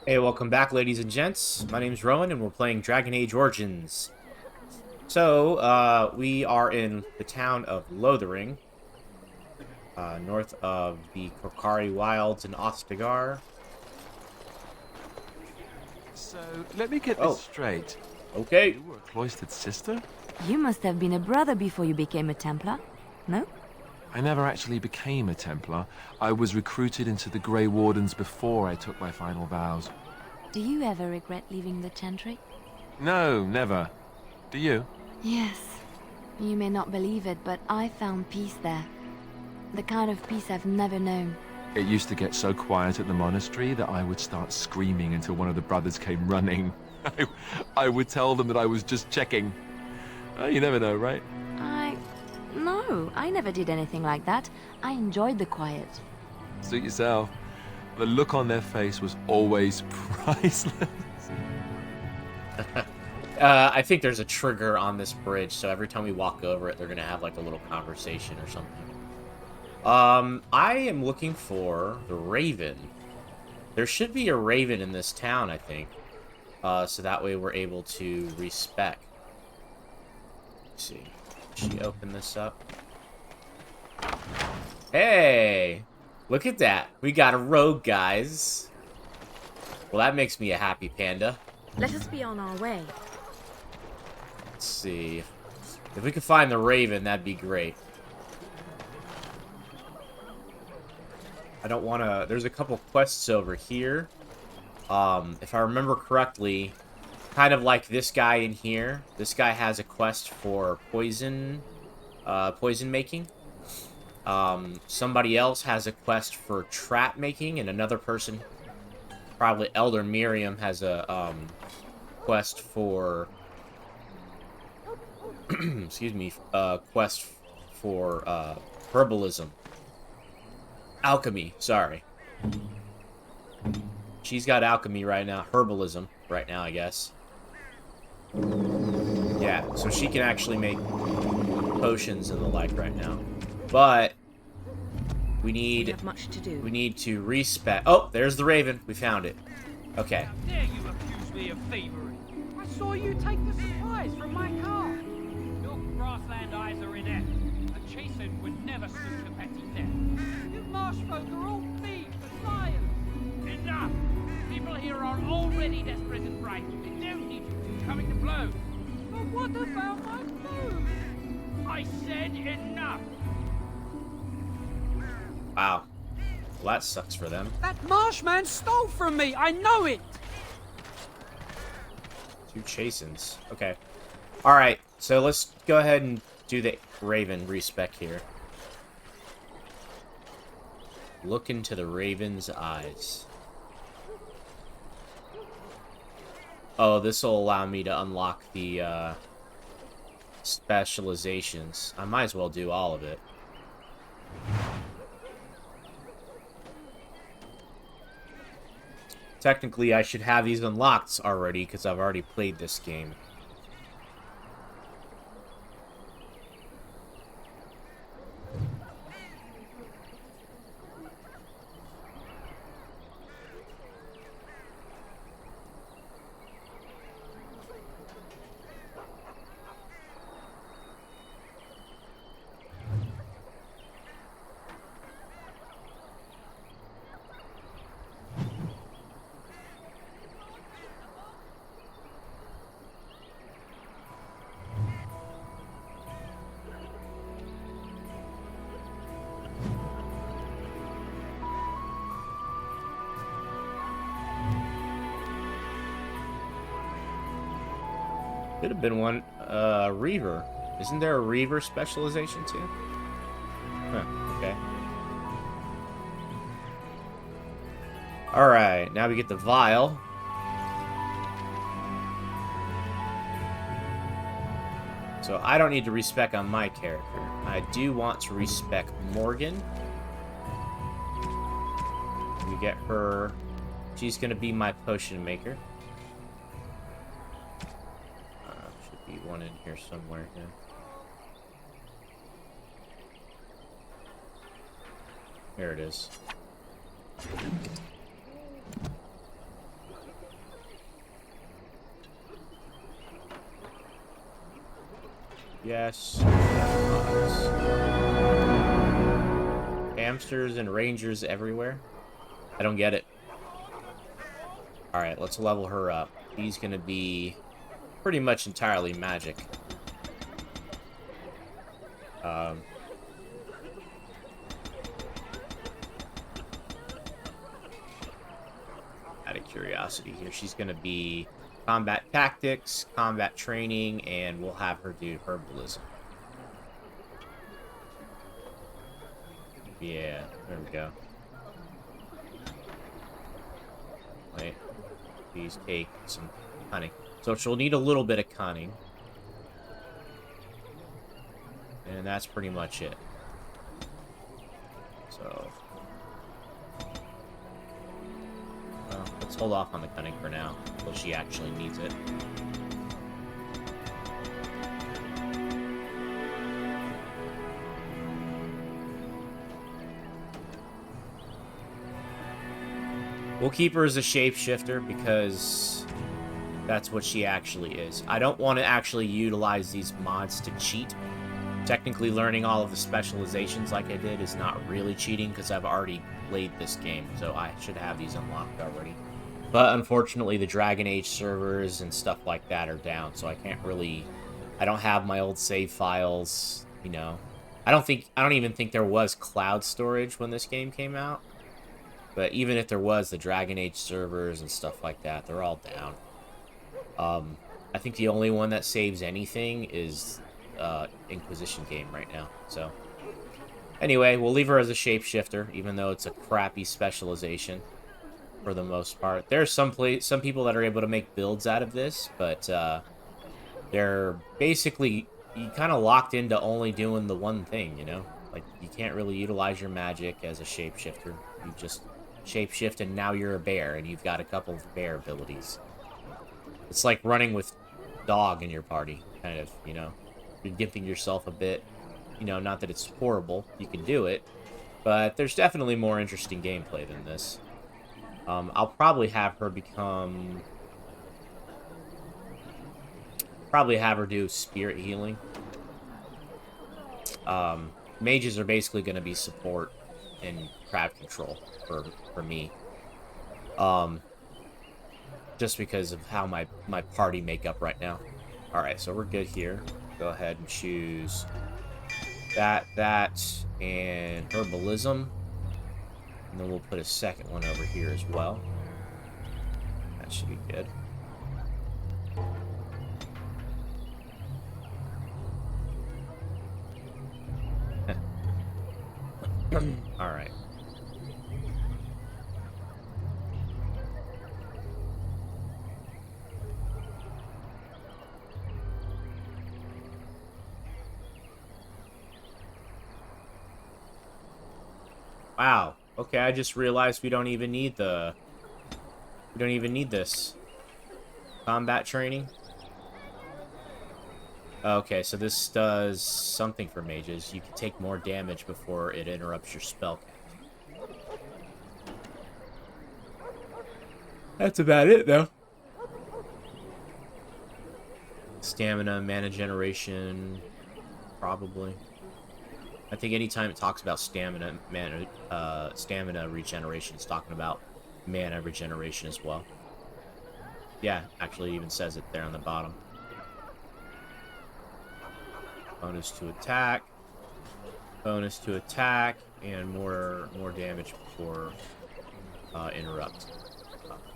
Hey, welcome back, ladies and gents. My name's Rowan, and we're playing Dragon Age Origins. So, we are in the town of Lothering, north of the Korkari Wilds in Ostagar. So, let me get this Oh, straight. okay. You were a cloistered sister? You must have been a brother before you became a Templar, no? I never actually became a Templar. I was recruited into the Grey Wardens before I took my final vows. Do you ever regret leaving the Chantry? No, never. Do you? Yes. You may not believe it, but I found peace there. The kind of peace I've never known. It used to get so quiet at the monastery that I would start screaming until one of the brothers came running. I would tell them that I was just checking. You never know, right? No, I never did anything like that. I enjoyed the quiet. Suit yourself. The look on their face was always priceless. I think there's a trigger on this bridge, so every time we walk over it, they're gonna have, like, a little conversation or something. I am looking for the Raven. There should be a Raven in this town, I think. So that way we're able to respec. Let's see. Should she open this up? Hey! Look at that. We got a rogue, guys. Well, that makes me a happy panda. Let us be on our way. Let's see. If we could find the Raven, that'd be great. I don't want to... There's a couple quests over here. If I remember correctly, kind of like this guy in here, this guy has a quest for poison making. Somebody else has a quest for trap making, and another person, probably Elder Miriam, has a quest for excuse me, quest for herbalism. Alchemy, sorry. She's got alchemy right now, herbalism right now, I guess. Yeah, so she can actually make potions and the like right now. But we have much to do. need to respec. Oh, there's the Raven. We found it. Okay. How dare you accuse me of thievery? I saw you take the supplies from my car. Your grassland eyes are inept. A chasen would never stoop to petty theft. You marsh folk are all thieves and liars. Enough! People here are already desperate and frightened. They don't need you coming to blows. But what about my food? I said enough! Wow. Well, that sucks for them. That marshman stole from me! I know it! Two chasins. Okay. Alright, so let's go ahead and do the Raven respec here. Look into the Raven's eyes. Oh, this will allow me to unlock the specializations. I might as well do all of it. Technically, I should have these unlocked already because I've already played this game. Could have been one, Reaver. Isn't there a Reaver specialization too? Huh, okay. Alright, now we get the Vial. So I don't need to respec on my character. I do want to respec Morgan. We get her. She's gonna be my potion maker. Should be one in here somewhere here. There it is. Yes. Hamsters and rangers everywhere. I don't get it. Alright, let's level her up. He's gonna be pretty much entirely magic. Out of curiosity here, she's gonna be combat tactics, combat training, and we'll have her do herbalism. Yeah, there we go. Wait. Please take some cunning. So she'll need a little bit of cunning. And that's pretty much it. So... well, let's hold off on the cunning for now, until she actually needs it. We'll keep her as a shapeshifter because that's what she actually is. I don't want to actually utilize these mods to cheat. Technically, learning all of the specializations like I did is not really cheating because I've already played this game, so I should have these unlocked already. But unfortunately, the Dragon Age servers and stuff like that are down, so I can't really... I don't have my old save files, you know. I don't even think there was cloud storage when this game came out. But even if there was, the Dragon Age servers and stuff like that, they're all down. I think the only one that saves anything is Inquisition game right now. So anyway, we'll leave her as a shapeshifter, even though it's a crappy specialization for the most part. There's some people that are able to make builds out of this, but they're basically kind of locked into only doing the one thing, you know? Like, you can't really utilize your magic as a shapeshifter. You just shapeshift and now you're a bear and you've got a couple of bear abilities. It's like running with dog in your party, kind of, you know? You're gifting yourself a bit. You know, not that it's horrible. You can do it. But there's definitely more interesting gameplay than this. I'll probably have her become... probably have her do spirit healing. Mages are basically going to be support and crowd control for me. Just because of how my party makeup right now. Alright, so we're good here. Go ahead and choose that, and herbalism. And then we'll put a second one over here as well. That should be good. Alright. Wow. Okay, I just realized we don't even need the... we don't even need this. Combat training? Okay, so this does something for mages. You can take more damage before it interrupts your spell. That's about it, though. Stamina, mana generation, probably. I think anytime it talks about stamina regeneration, it's talking about mana regeneration as well. Yeah, actually even says it there on the bottom. Bonus to attack, and more damage before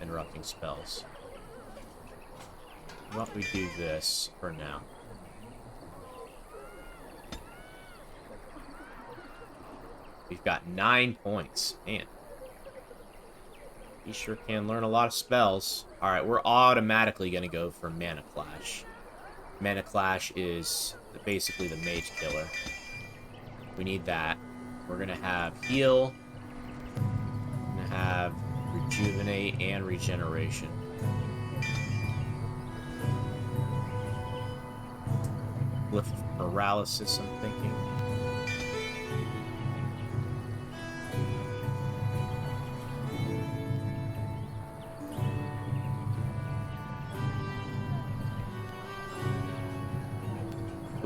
interrupting spells. Why don't we do this for now? We've got 9 points. Man. You sure can learn a lot of spells. Alright, we're automatically going to go for Mana Clash. Mana Clash is basically the mage killer. We need that. We're going to have Heal. We're going to have Rejuvenate and Regeneration. Lift Paralysis, I'm thinking.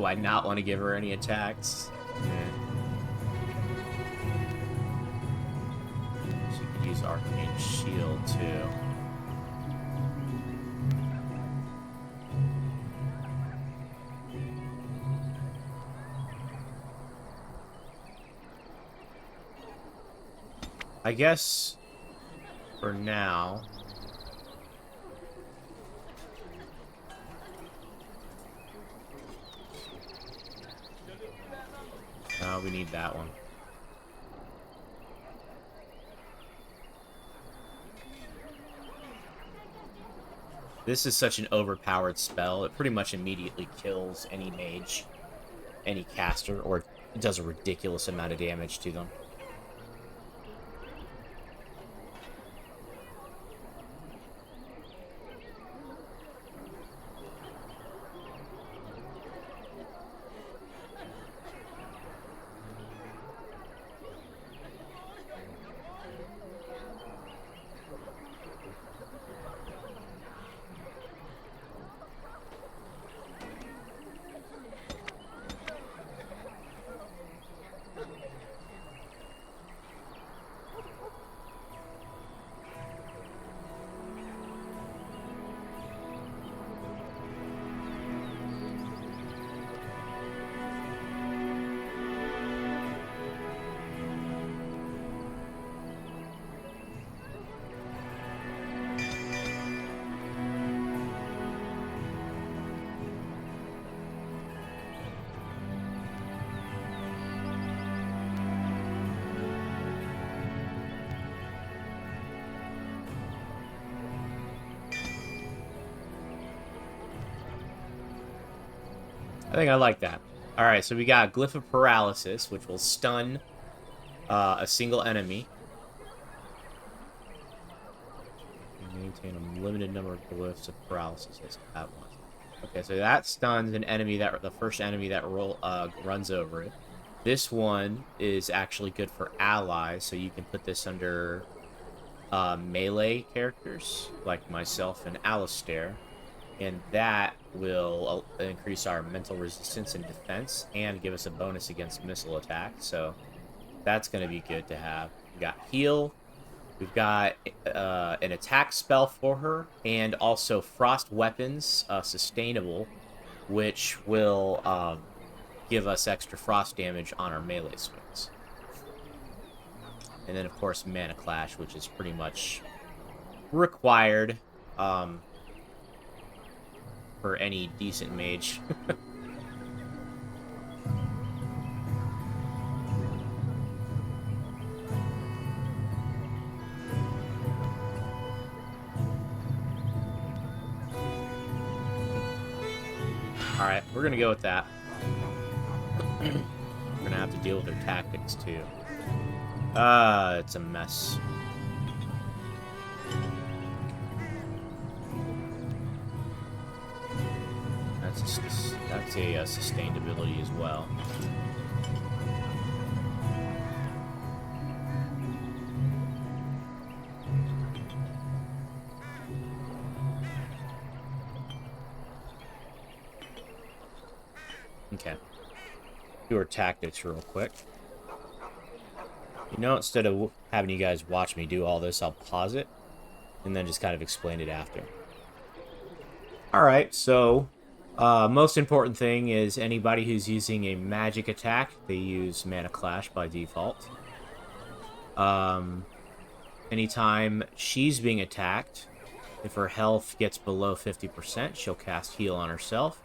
Do I not want to give her any attacks? She could use Arcane Shield, too. I guess for now, we need that one. This is such an overpowered spell. It pretty much immediately kills any mage, any caster, or it does a ridiculous amount of damage to them. I think I like that. Alright, so we got Glyph of Paralysis, which will stun a single enemy. Maintain a limited number of Glyphs of Paralysis at once. Okay, so that stuns an enemy the first enemy that runs over it. This one is actually good for allies, so you can put this under melee characters, like myself and Alistair. And that will increase our mental resistance and defense and give us a bonus against missile attack. So that's going to be good to have. We've got heal. We've got an attack spell for her. And also frost weapons, sustainable, which will give us extra frost damage on our melee swings. And then, of course, Mana Clash, which is pretty much required for any decent mage. Alright, we're gonna go with that. We're gonna have to deal with their tactics, too. It's a mess. That's a sustained ability as well. Okay. Do our tactics real quick. You know, instead of having you guys watch me do all this, I'll pause it and then just kind of explain it after. Alright, so most important thing is anybody who's using a magic attack, they use Mana Clash by default. Anytime she's being attacked, if her health gets below 50%, she'll cast heal on herself.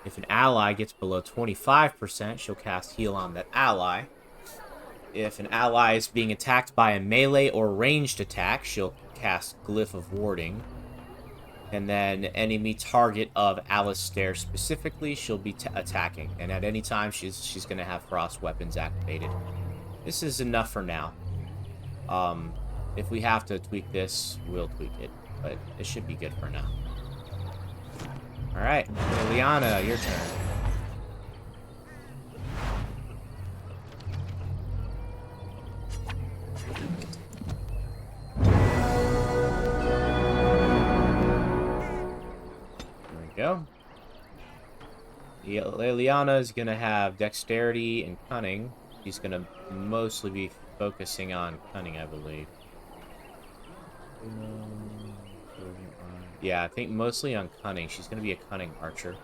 If an ally gets below 25%, she'll cast heal on that ally. If an ally is being attacked by a melee or ranged attack, she'll cast Glyph of Warding. And then enemy target of Alistair specifically, she'll be attacking. And at any time, she's going to have frost weapons activated. This is enough for now. If we have to tweak this, we'll tweak it. But it should be good for now. Alright, Leliana, your turn. There we go. Leliana is going to have dexterity and cunning. She's going to mostly be focusing on cunning, I believe. Yeah, I think mostly on cunning. She's going to be a cunning archer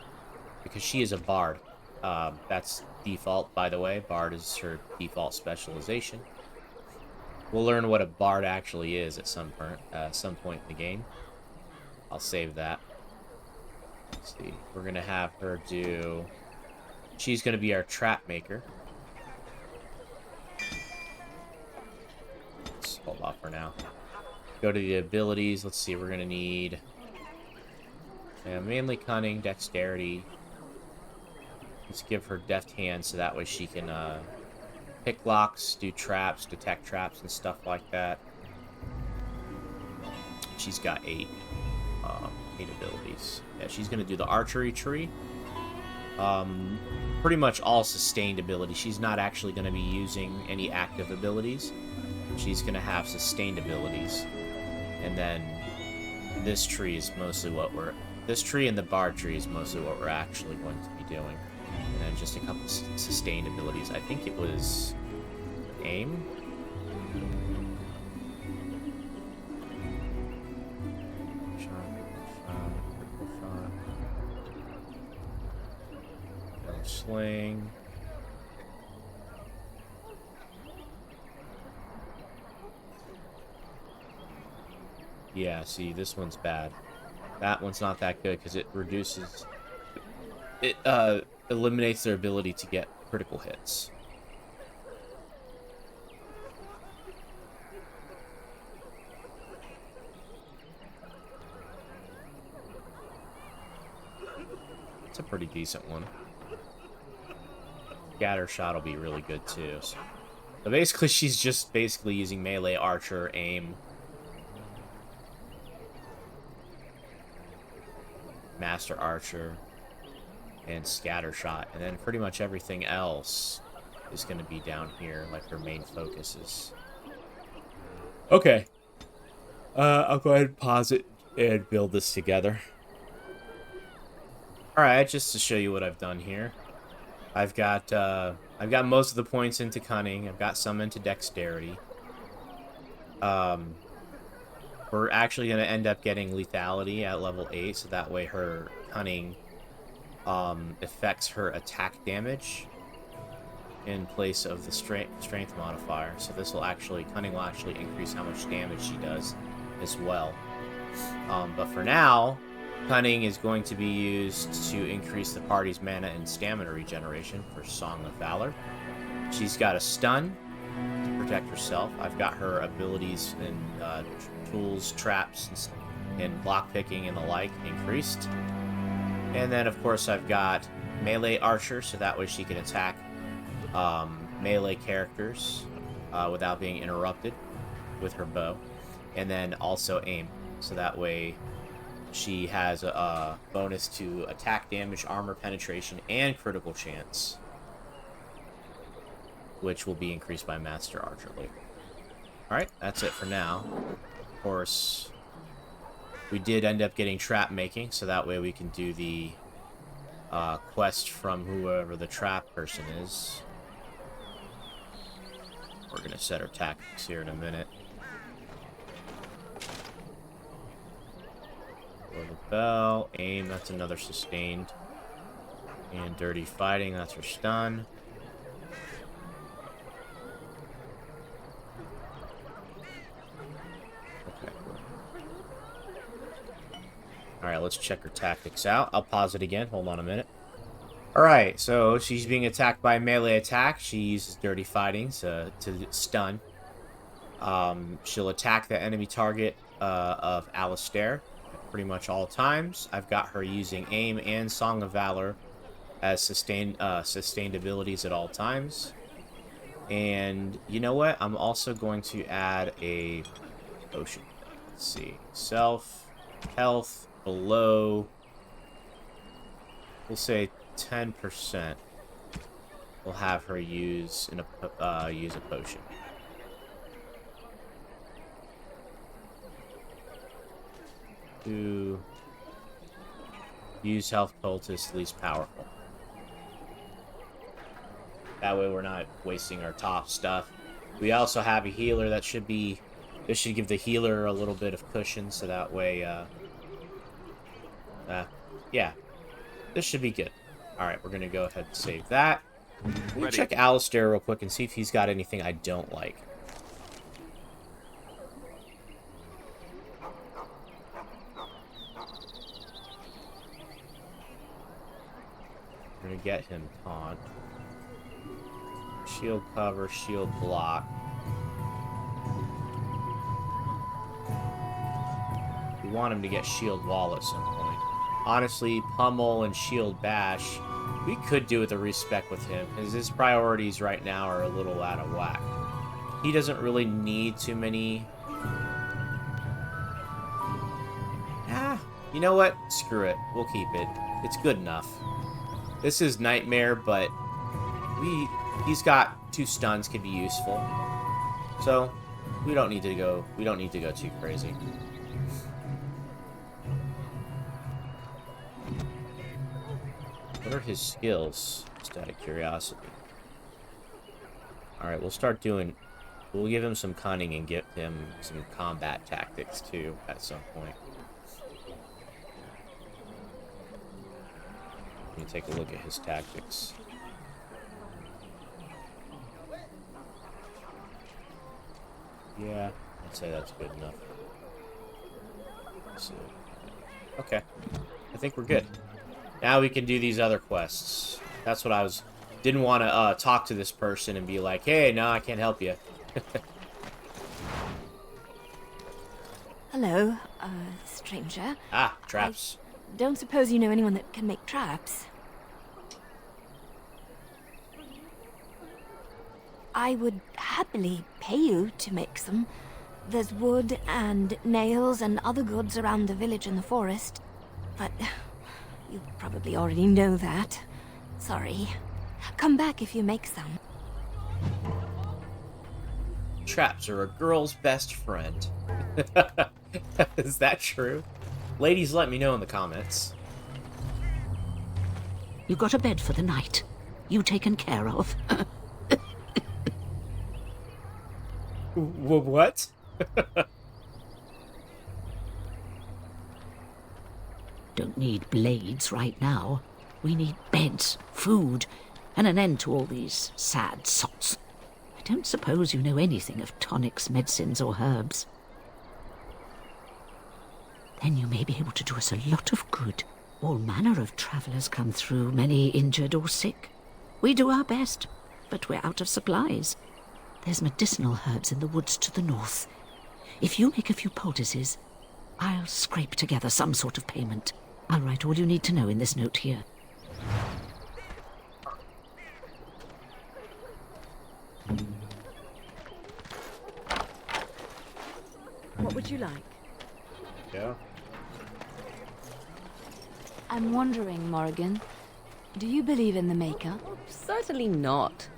because she is a bard. That's default, by the way. Bard is her default specialization. We'll learn what a bard actually is at some point in the game. I'll save that. Let's see. We're going to have her do... She's going to be our trap maker. Let's hold off for now. Go to the abilities. Let's see. We're going to need mainly cunning, dexterity. Let's give her deft hands so that way she can pick locks, do traps, detect traps, and stuff like that. She's got 8 abilities. Yeah, she's going to do the archery tree. Pretty much all sustained abilities. She's not actually going to be using any active abilities. She's going to have sustained abilities. And then this tree is mostly what we're... This tree and the bard tree is mostly what we're actually going to be doing. And then just a couple sustained abilities. I think it was... aim? Sling. Yeah, see, this one's bad. That one's not that good because it reduces... It eliminates their ability to get critical hits. It's a pretty decent one. Scatter shot will be really good too. So basically, she's just using melee, archer, aim, master archer, and scatter shot, and then pretty much everything else is going to be down here, like her main focuses. Okay, I'll go ahead and pause it and build this together. All right, just to show you what I've done here. I've got most of the points into cunning. I've got some into dexterity. We're actually going to end up getting lethality at level 8, so that way her cunning affects her attack damage in place of the strength modifier. So this will actually, cunning will actually increase how much damage she does as well. But for now, cunning is going to be used to increase the party's mana and stamina regeneration for Song of Valor. She's got a stun to protect herself. I've got her abilities and tools, traps, and lockpicking and the like increased. And then, of course, I've got melee archer, so that way she can attack melee characters without being interrupted with her bow. And then also aim, so that way she has a bonus to attack damage, armor penetration, and critical chance, which will be increased by Master Archer later. Alright, that's it for now. Of course, we did end up getting trap making, so that way we can do the quest from whoever the trap person is. We're going to set our tactics here in a minute. Blow the bell, aim, that's another sustained. And dirty fighting, that's her stun. Okay. Alright, let's check her tactics out. I'll pause it again. Hold on a minute. Alright, so she's being attacked by a melee attack. She uses dirty fighting to stun. She'll attack the enemy target of Alistair pretty much all times. I've got her using aim and Song of Valor as sustained abilities at all times. And you know what? I'm also going to add a potion. Let's see. Self, health, below, we'll say 10%. We'll have her use use a potion. To use health poultice least powerful. That way we're not wasting our top stuff. We also have a healer that should be... This should give the healer a little bit of cushion, so that way, yeah. This should be good. Alright, we're gonna go ahead and save that. Let me check Alistair real quick and see if he's got anything I don't like. We're gonna get him taunt. Shield cover, shield block. We want him to get shield wall at some point. Honestly, pummel and shield bash, we could do with a respec with him, because his priorities right now are a little out of whack. He doesn't really need too many... you know what? Screw it. We'll keep it. It's good enough. This is Nightmare, but he's got 2 stuns, could be useful. So we don't need to go too crazy. What are his skills? Just out of curiosity. Alright, we'll give him some cunning and give him some combat tactics too at some point. Let me take a look at his tactics. Yeah, I'd say that's good enough. Let's see. Okay. I think we're good. Now we can do these other quests. That's what I was... Didn't want to talk to this person and be like, hey, no, I can't help you. Hello, stranger. Ah, traps. Don't suppose you know anyone that can make traps? I would happily pay you to make some. There's wood and nails and other goods around the village and the forest. But you probably already know that. Sorry. Come back if you make some. Traps are a girl's best friend. Is that true? Ladies, let me know in the comments. You got a bed for the night. You taken care of. What? Don't need blades right now. We need beds, food, and an end to all these sad sots. I don't suppose you know anything of tonics, medicines, or herbs. Then you may be able to do us a lot of good. All manner of travellers come through, many injured or sick. We do our best, but we're out of supplies. There's medicinal herbs in the woods to the north. If you make a few poultices, I'll scrape together some sort of payment. I'll write all you need to know in this note here. What would you like? Yeah. I'm wondering, Morrigan, do you believe in the Maker? Certainly not.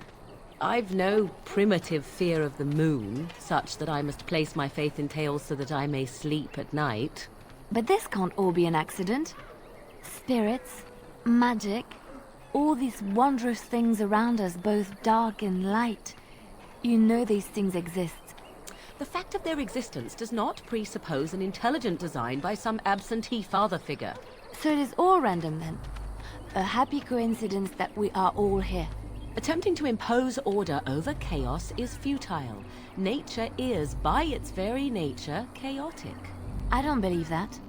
I've no primitive fear of the moon, such that I must place my faith in tales so that I may sleep at night. But this can't all be an accident. Spirits, magic, all these wondrous things around us, both dark and light. You know these things exist. The fact of their existence does not presuppose an intelligent design by some absentee father figure. So it is all random then. A happy coincidence that we are all here. Attempting to impose order over chaos is futile. Nature is, by its very nature, chaotic. I don't believe that.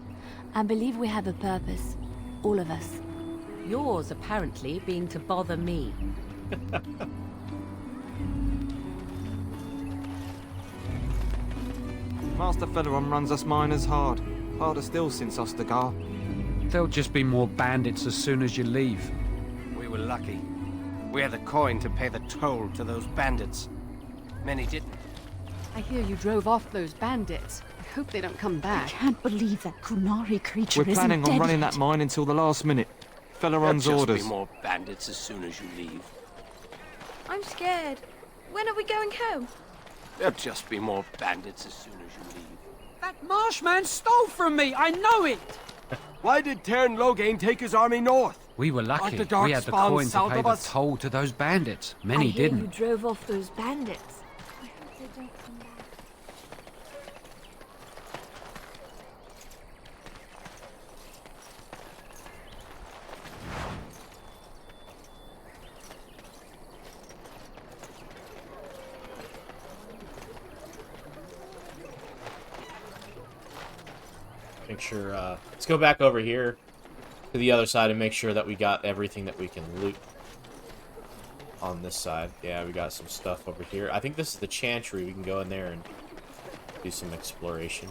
I believe we have a purpose. All of us. Yours, apparently, being to bother me. Master Feleron runs us miners hard. Harder still since Ostagar. There'll just be more bandits as soon as you leave. We were lucky. We had the coin to pay the toll to those bandits. Many didn't. I hear you drove off those bandits. I hope they don't come I back. can't believe that Kunari creature We're isn't planning on dead running yet. that mine until the last minute. Feleron's There'll just orders. be more bandits as soon as you leave. I'm scared. When are we going home? There'll just be more bandits as soon as you leave. That marshman stole from me, I know it! Why did Loghain take his army north? We were lucky. Like the dark We had the spawn coin to south pay of the us? toll to those bandits. Many I hear didn't. you drove off those bandits. I hope they don't come back. Make sure, let's go back over here to the other side and make sure that we got everything that we can loot on this side. Yeah, we got some stuff over here. I think this is the chantry. We can go in there and do some exploration.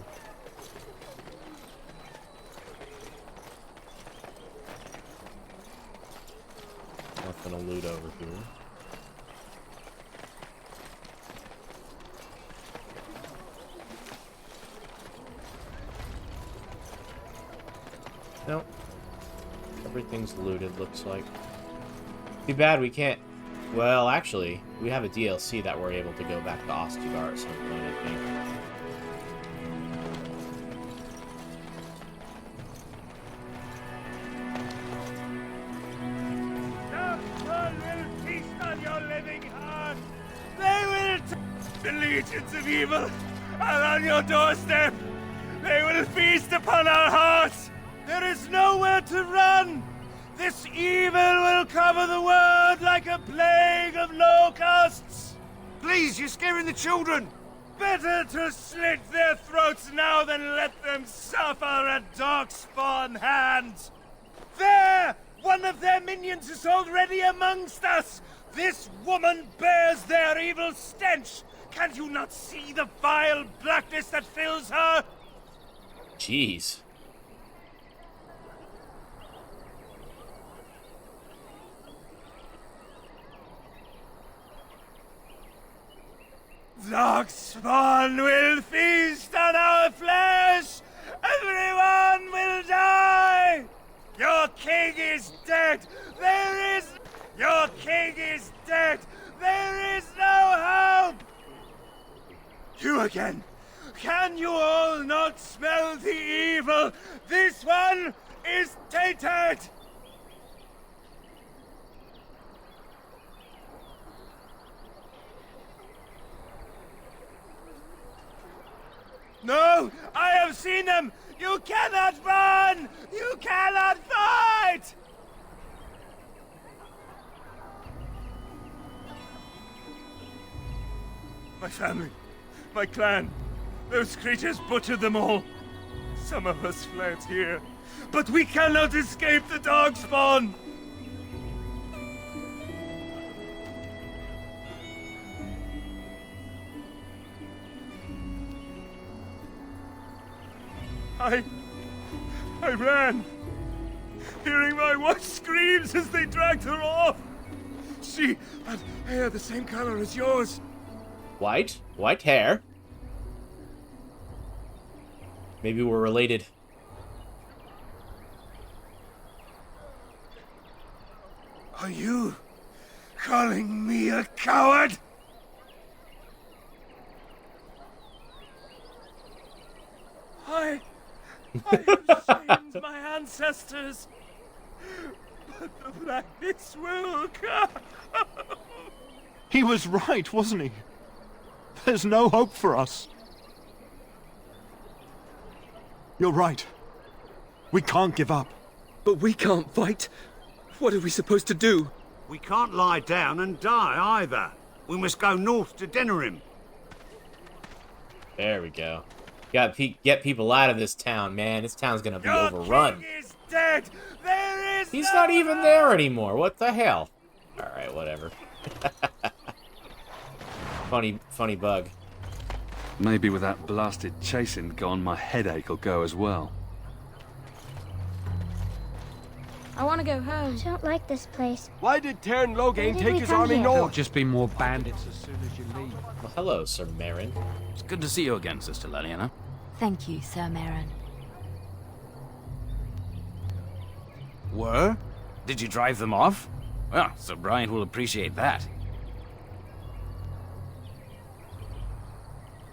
Nothing to loot over here. Nope. Everything's looted, looks like. Too bad we can't... Well, actually, we have a DLC that we're able to go back to Ostagar at some point, I think. Someone will feast on your living heart. They will the legions of evil are on your doorstep. They will feast upon our hearts. There is nowhere to run! This evil will cover the world like a plague of locusts! Please, you're scaring the children! Better to slit their throats now than let them suffer at darkspawn hands! There! One of their minions is already amongst us! This woman bears their evil stench! Can't you not see the vile blackness that fills her? Jeez. Darkspawn will feast on our flesh! Everyone will die! Your king is dead! There is... Your king is dead! There is no hope! You again! Can you all not smell the evil? This one is tainted! No! I have seen them! You cannot run! You cannot fight! My family, my clan, those creatures butchered them all. Some of us fled here, but we cannot escape the Darkspawn! I ran, hearing my wife's screams as they dragged her off. She had hair the same color as yours. White? White hair? Maybe we're related. Are you calling me a coward? I have shamed my ancestors, but the blackness will come. He was right, wasn't he? There's no hope for us. You're right. We can't give up. But we can't fight. What are we supposed to do? We can't lie down and die either. We must go north to Denerim. There we go. Get people out of this town, man. This town's gonna be overrun. King is dead. There is He's no not even there anymore. What the hell? Alright, whatever. Funny bug. Maybe with that blasted chasing gone, my headache will go as well. I want to go home. I don't like this place. Why did Tern Loghain take his come army here? There'll north? just be more bandits as soon as you leave. Well, hello, Sir Marin. It's good to see you again, Sister Leliana. Thank you, Sir Marin. Were? Did you drive them off? Well, Sir Brian will appreciate that.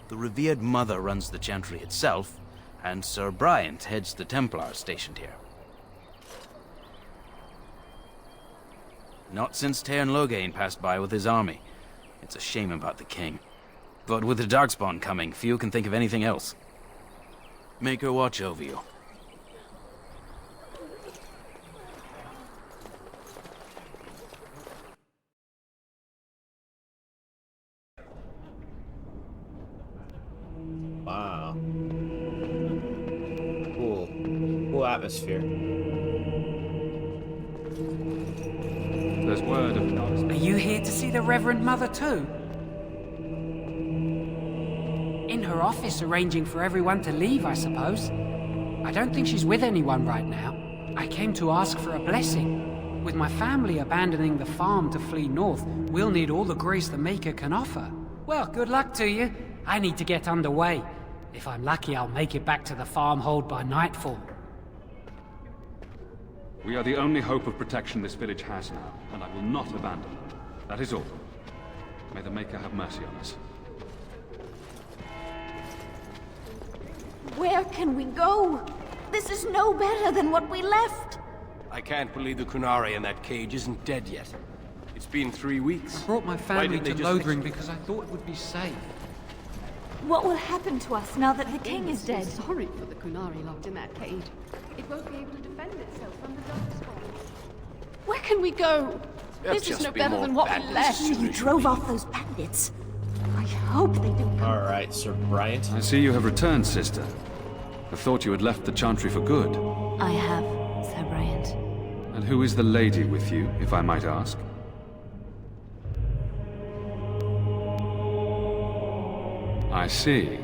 The revered mother runs the chantry itself, and Sir Bryant heads the Templars stationed here. Not since Loghain passed by with his army. It's a shame about the king. But with the Darkspawn coming, few can think of anything else. Make her watch over you. Wow. Cool. Cool atmosphere. There's word of Are you here to see the Reverend Mother too? In her office arranging for everyone to leave, I suppose. I don't think she's with anyone right now. I came to ask for a blessing. With my family abandoning the farm to flee north, we'll need all the grace the Maker can offer. Well, good luck to you. I need to get underway. If I'm lucky, I'll make it back to the farmhold by nightfall. We are the only hope of protection this village has now, and I will not abandon it. That is all. May the Maker have mercy on us. Where can we go? This is no better than what we left. I can't believe the Kunari in that cage isn't dead yet. It's been 3 weeks. I brought my family to Lothering because I thought it would be safe. What will happen to us now that the king is dead? Sorry for the Kunari locked in that cage. It won't be able to defend itself from the Darkspawn. Where can we go? This is no better than what we left. You drove off those bandits. I hope they didn't come. Alright, Sir Bryant. I see you have returned, sister. I thought you had left the Chantry for good. I have, Sir Bryant. And who is the lady with you, if I might ask? I see.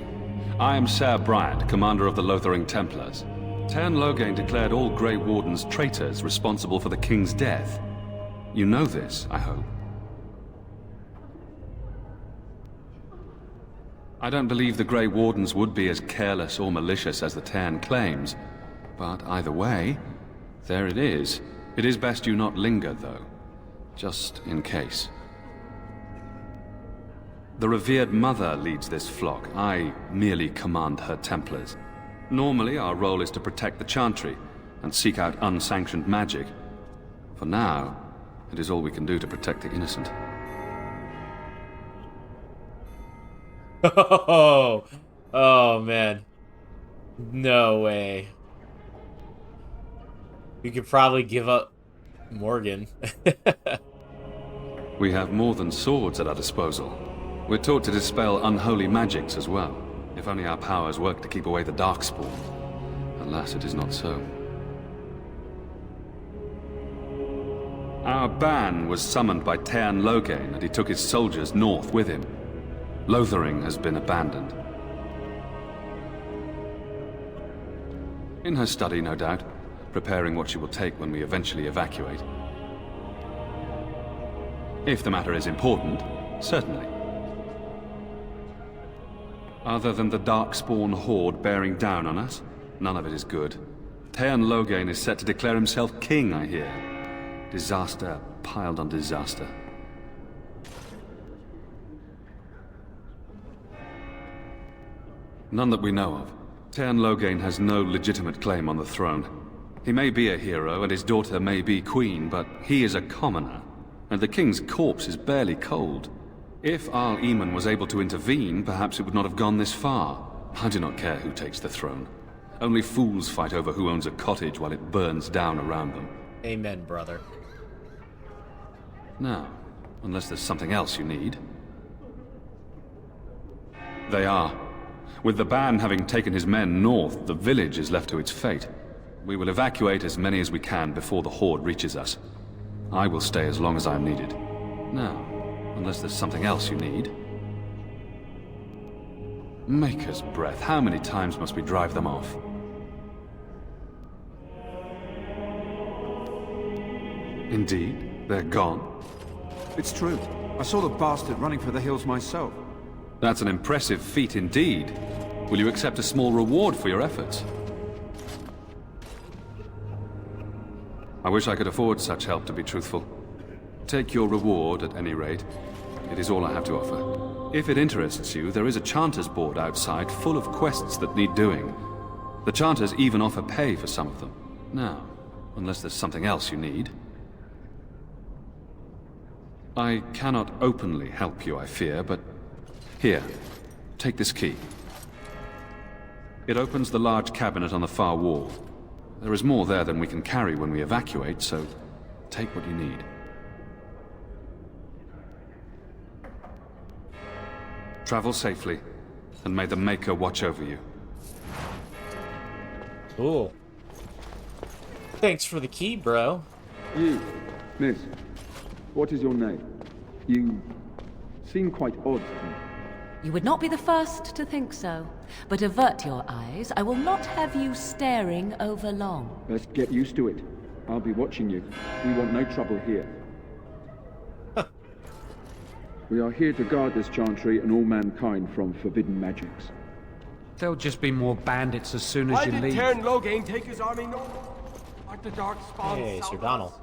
I am Sir Bryant, commander of the Lothering Templars. Loghain declared all Grey Wardens traitors responsible for the king's death. You know this, I hope. I don't believe the Grey Wardens would be as careless or malicious as the Tern claims. But either way, there it is. It is best you not linger, though. Just in case. The revered mother leads this flock. I merely command her Templars. Normally, our role is to protect the Chantry and seek out unsanctioned magic. For now, it is all we can do to protect the innocent. Oh man. No way. We could probably give up Morgan. We have more than swords at our disposal. We're taught to dispel unholy magics as well. If only our powers work to keep away the Darkspawn. Alas, it is not so. Our ban was summoned by Loghain, and he took his soldiers north with him. Lothering has been abandoned. In her study, no doubt, preparing what she will take when we eventually evacuate. If the matter is important, certainly. Other than the Darkspawn horde bearing down on us, none of it is good. Loghain is set to declare himself king, I hear. Disaster piled on disaster. None that we know of. Loghain has no legitimate claim on the throne. He may be a hero and his daughter may be queen, but he is a commoner, and the king's corpse is barely cold. If Al-Eman was able to intervene, perhaps it would not have gone this far. I do not care who takes the throne. Only fools fight over who owns a cottage while it burns down around them. Amen, brother. Now, unless there's something else you need. They are. With the ban having taken his men north, the village is left to its fate. We will evacuate as many as we can before the horde reaches us. I will stay as long as I am needed. Now, unless there's something else you need. Maker's breath, how many times must we drive them off? Indeed, they're gone. It's true. I saw the bastard running for the hills myself. That's an impressive feat indeed. Will you accept a small reward for your efforts? I wish I could afford such help, to be truthful. Take your reward, at any rate. It is all I have to offer. If it interests you, there is a Chanter's board outside full of quests that need doing. The Chanters even offer pay for some of them. Now, unless there's something else you need. I cannot openly help you, I fear, but here, take this key. It opens the large cabinet on the far wall. There is more there than we can carry when we evacuate, so take what you need. Travel safely, and may the Maker watch over you. Cool. Thanks for the key, bro. You, miss, what is your name? You seem quite odd to me. You would not be the first to think so. But avert your eyes. I will not have you staring over long. Best get used to it. I'll be watching you. We want no trouble here. We are here to guard this chantry and all mankind from forbidden magics. There'll just be more bandits as soon as you leave. Why did Loghain take his army north? Aren't the Darkspawn Hey, south? Sir Donald.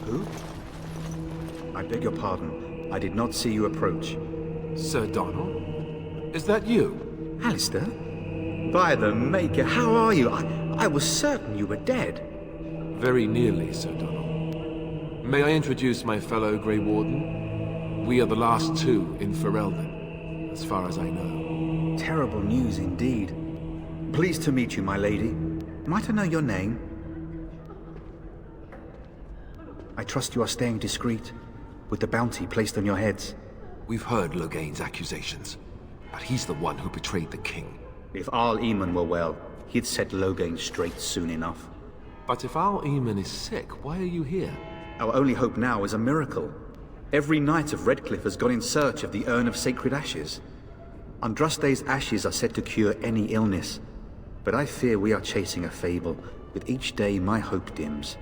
Who? I beg your pardon. I did not see you approach. Sir Donald? Is that you? Alistair? By the Maker, how are you? I was certain you were dead. Very nearly, Sir Donald. May I introduce my fellow Grey Warden? We are the last two in Ferelden, as far as I know. Terrible news indeed. Pleased to meet you, my lady. Might I know your name? I trust you are staying discreet, with the bounty placed on your heads. We've heard Loghain's accusations, but he's the one who betrayed the king. If Arl Eamon were well, he'd set Loghain straight soon enough. But if Arl Eamon is sick, why are you here? Our only hope now is a miracle. Every knight of Redcliffe has gone in search of the Urn of Sacred Ashes. Andraste's ashes are said to cure any illness, but I fear we are chasing a fable. With each day, my hope dims.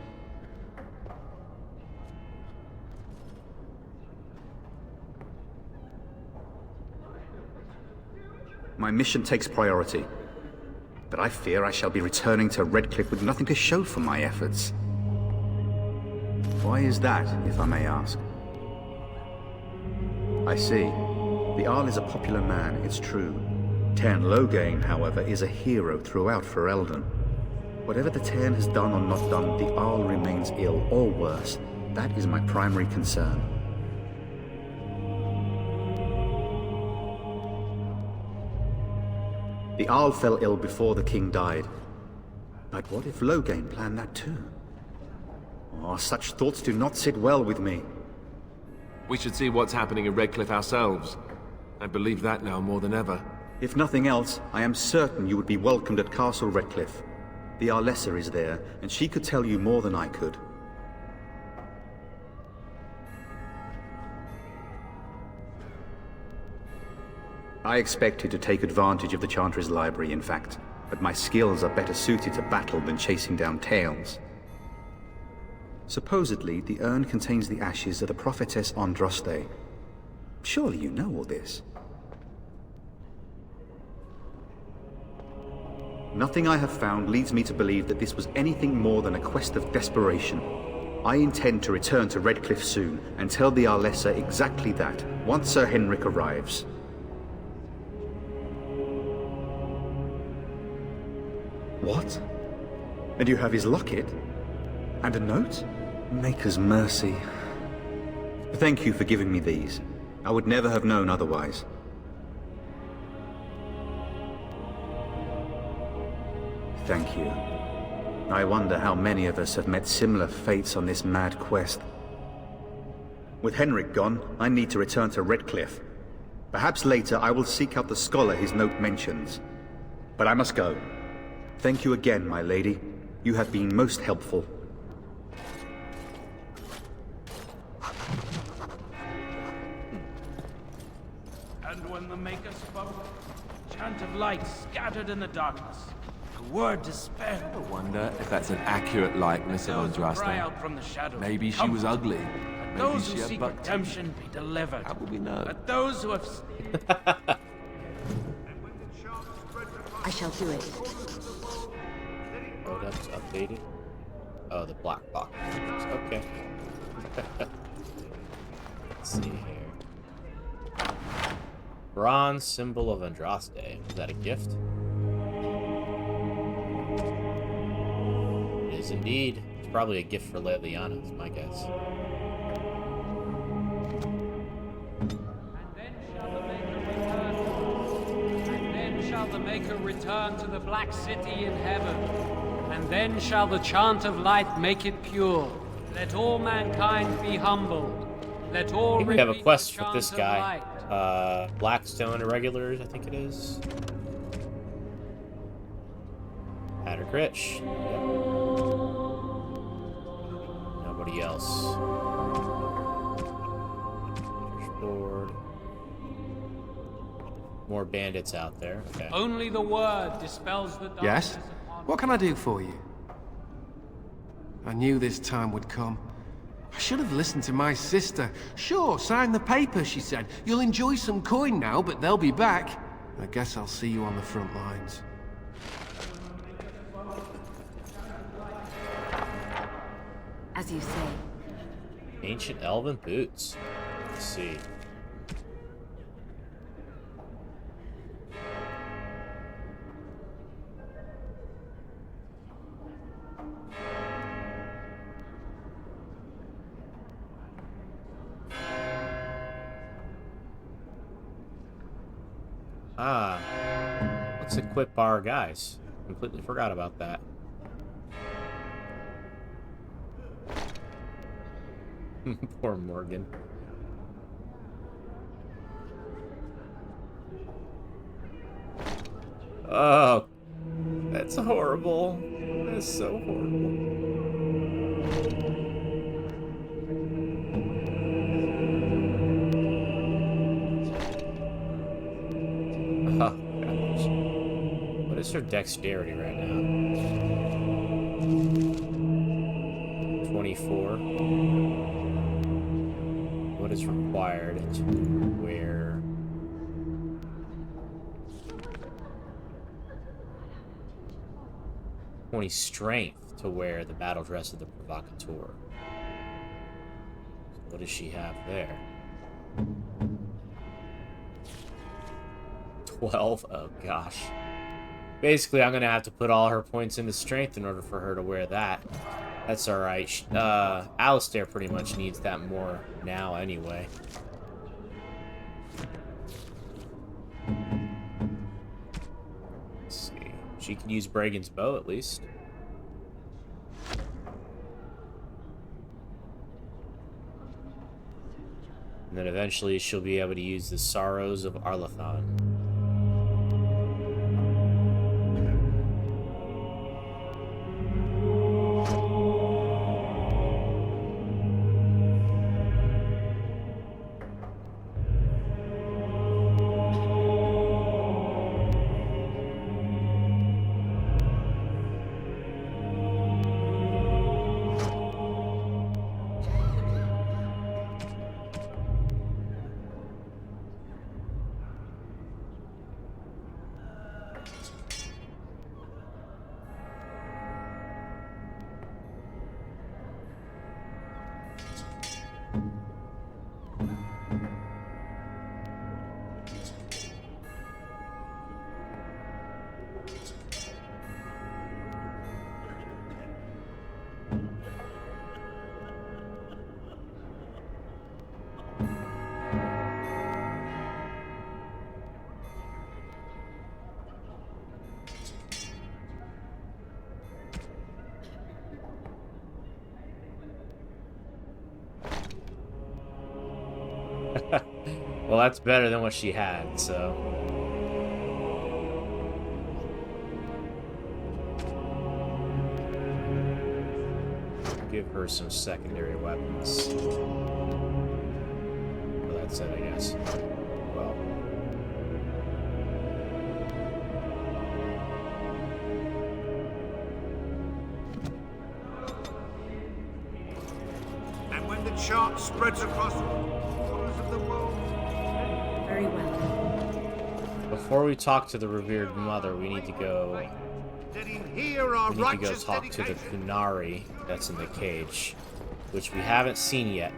My mission takes priority, but I fear I shall be returning to Redcliffe with nothing to show for my efforts. Why is that, if I may ask? I see. The Arl is a popular man, it's true. Tairn Loghain, however, is a hero throughout Ferelden. Whatever the Tairn has done or not done, the Arl remains ill, or worse. That is my primary concern. The Arl fell ill before the king died. But what if Loghain planned that too? Oh, such thoughts do not sit well with me. We should see what's happening in Redcliffe ourselves. I believe that now more than ever. If nothing else, I am certain you would be welcomed at Castle Redcliffe. The Arlessa is there, and she could tell you more than I could. I expected to take advantage of the Chantry's library, in fact, but my skills are better suited to battle than chasing down tales. Supposedly, the urn contains the ashes of the prophetess Andraste. Surely you know all this. Nothing I have found leads me to believe that this was anything more than a quest of desperation. I intend to return to Redcliffe soon and tell the Arlessa exactly that, once Sir Henrik arrives. What? And you have his locket? And a note? Maker's mercy. Thank you for giving me these. I would never have known otherwise. Thank you. I wonder how many of us have met similar fates on this mad quest. With Henrik gone, I need to return to Redcliffe. Perhaps later I will seek out the scholar his note mentions. But I must go. Thank you again, my lady. You have been most helpful. And when the Maker spoke, chant of light scattered in the darkness. A word despair. I wonder if that's an accurate likeness of Cry out Andraste. from the shadows. Maybe she was ugly. Let Maybe those she who had seek buck redemption be delivered. How would we know? Let those who have... I shall do it. Oh, that's updated. Oh, the black box. Okay. Let's see here. Bronze symbol of Andraste. Is that a gift? It is indeed. It's probably a gift for Leliana, is my guess. make a return to the Black City in heaven, and then shall the chant of light make it pure. Let all mankind be humbled. Let all I think we have a repeat quest the with this chant of guy. light. Blackstone Irregulars, I think it is. Patter Critch. Yep. Nobody else. Board. More bandits out there. Okay. Only the word dispels the darkness. Yes? What can I do for you? I knew this time would come. I should have listened to my sister. Sure, sign the paper, she said. You'll enjoy some coin now, but they'll be back. I guess I'll see you on the front lines. As you say. Ancient elven boots. Let's see. Ah, let's equip our guys. Completely forgot about that. Poor Morgan. Oh, that's horrible. That's so horrible. Oh, gosh. What is her dexterity right now? 24. What is required to wear? Strength to wear the battle dress of the provocateur. So what does she have there? 12? Oh gosh. Basically, I'm gonna have to put all her points into strength in order for her to wear that. That's alright. Alistair pretty much needs that more now anyway. Let's see. She can use Bragan's bow at least. And then eventually she'll be able to use the Sorrows of Arlathan. Well, that's better than what she had, so... give her some secondary weapons. Well, that's it, I guess. Well... And when the chart spreads across all corners of the world... Very well. Before we talk to the revered mother, we need to go... talk to the Kunari that's in the cage, which we haven't seen yet.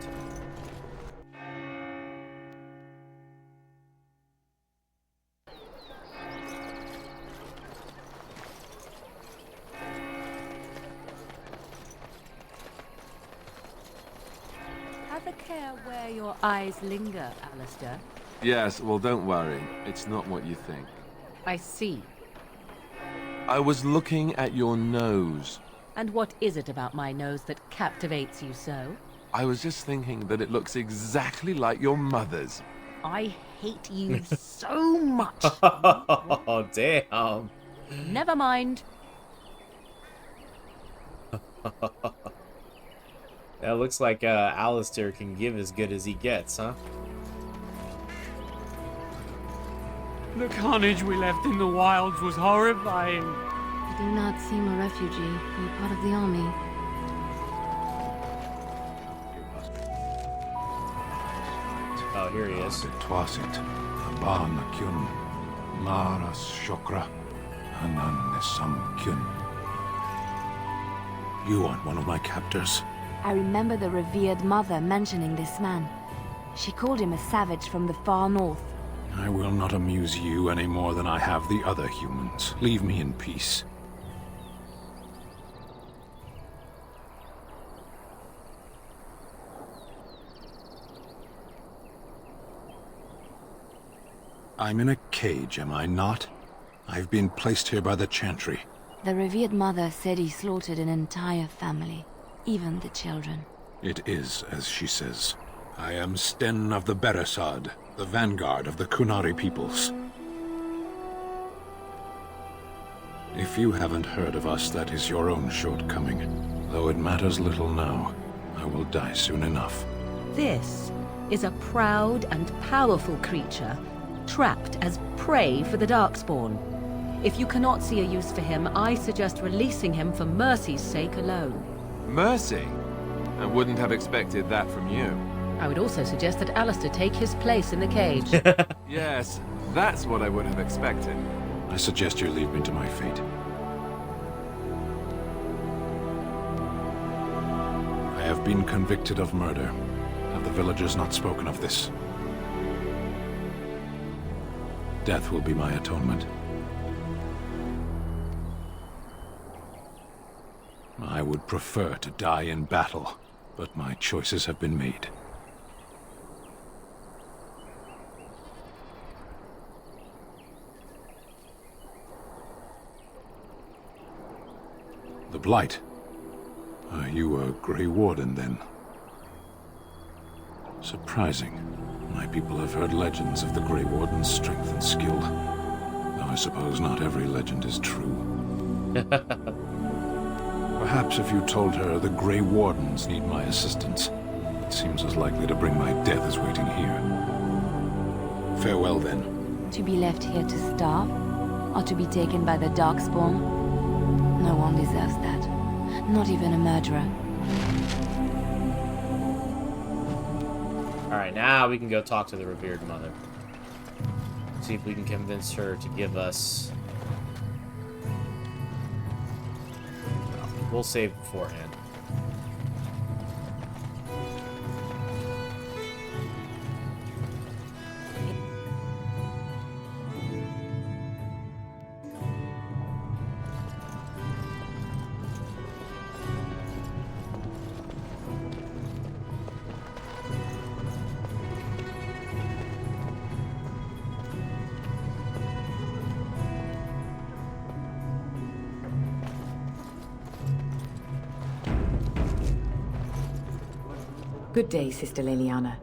Have a care where your eyes linger, Alistair. Yes, well, don't worry. It's not what you think. I see. I was looking at your nose. And what is it about my nose that captivates you so? I was just thinking that it looks exactly like your mother's. I hate you so much. Oh, damn. Never mind. It looks like Alistair can give as good as he gets, huh? The carnage we left in the wilds was horrifying. You do not seem a refugee. You're part of the army. Oh, here he is. Twasit, Abana Kyun, Maras Shokra, Hanan Nesam Kyun. You aren't one of my captors. I remember the revered mother mentioning this man. She called him a savage from the far north. I will not amuse you any more than I have the other humans. Leave me in peace. I'm in a cage, am I not? I've been placed here by the Chantry. The revered mother said he slaughtered an entire family, even the children. It is as she says. I am Sten of the Beresad, the vanguard of the Kunari peoples. If you haven't heard of us, that is your own shortcoming. Though it matters little now, I will die soon enough. This is a proud and powerful creature, trapped as prey for the Darkspawn. If you cannot see a use for him, I suggest releasing him for mercy's sake alone. Mercy? I wouldn't have expected that from you. I would also suggest that Alistair take his place in the cage. Yes, that's what I would have expected. I suggest you leave me to my fate. I have been convicted of murder. Have the villagers not spoken of this? Death will be my atonement. I would prefer to die in battle, but my choices have been made. The Blight. Are you a Grey Warden, then? Surprising. My people have heard legends of the Grey Warden's strength and skill. Though I suppose not every legend is true. Perhaps if you told her the Grey Wardens need my assistance, it seems as likely to bring my death as waiting here. Farewell, then. To be left here to starve? Or to be taken by the Darkspawn? No one deserves that. Not even a murderer. Alright, now we can go talk to the revered mother. See if we can convince her to give us... We'll save beforehand. Good day, Sister Leliana.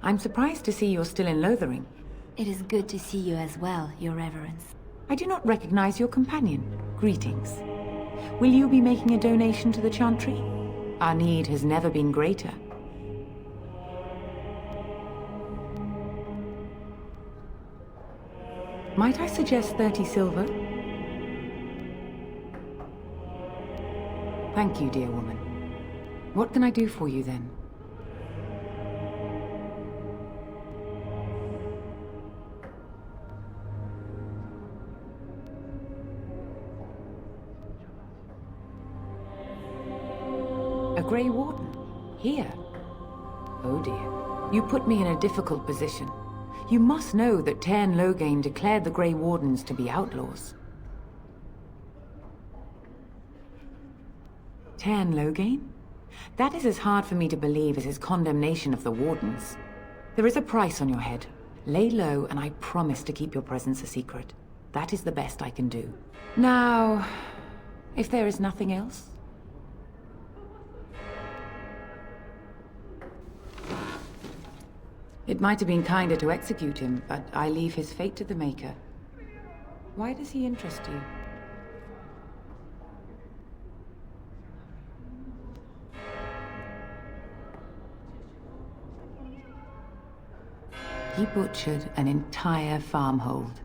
I'm surprised to see you're still in Lothering. It is good to see you as well, Your Reverence. I do not recognize your companion. Greetings. Will you be making a donation to the Chantry? Our need has never been greater. Might I suggest 30 silver? Thank you, dear woman. What can I do for you, then? A Grey Warden? Here? Oh dear. You put me in a difficult position. You must know that Loghain declared the Grey Wardens to be outlaws. Loghain? That is as hard for me to believe as his condemnation of the Wardens. There is a price on your head. Lay low, and I promise to keep your presence a secret. That is the best I can do. Now, if there is nothing else... It might have been kinder to execute him, but I leave his fate to the Maker. Why does he interest you? He butchered an entire farmhold.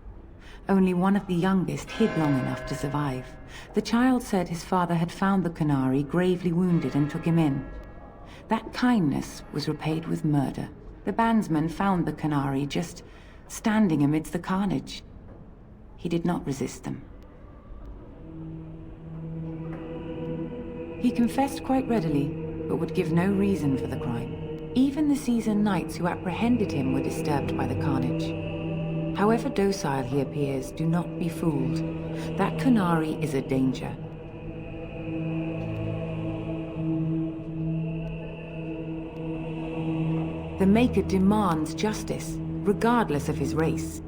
Only one of the youngest hid long enough to survive. The child said his father had found the Canary gravely wounded and took him in. That kindness was repaid with murder. The bandsman found the Canary just standing amidst the carnage. He did not resist them. He confessed quite readily, but would give no reason for the crime. Even the seasoned knights who apprehended him were disturbed by the carnage. However docile he appears, do not be fooled. That Canary is a danger. The Maker demands justice, regardless of his race.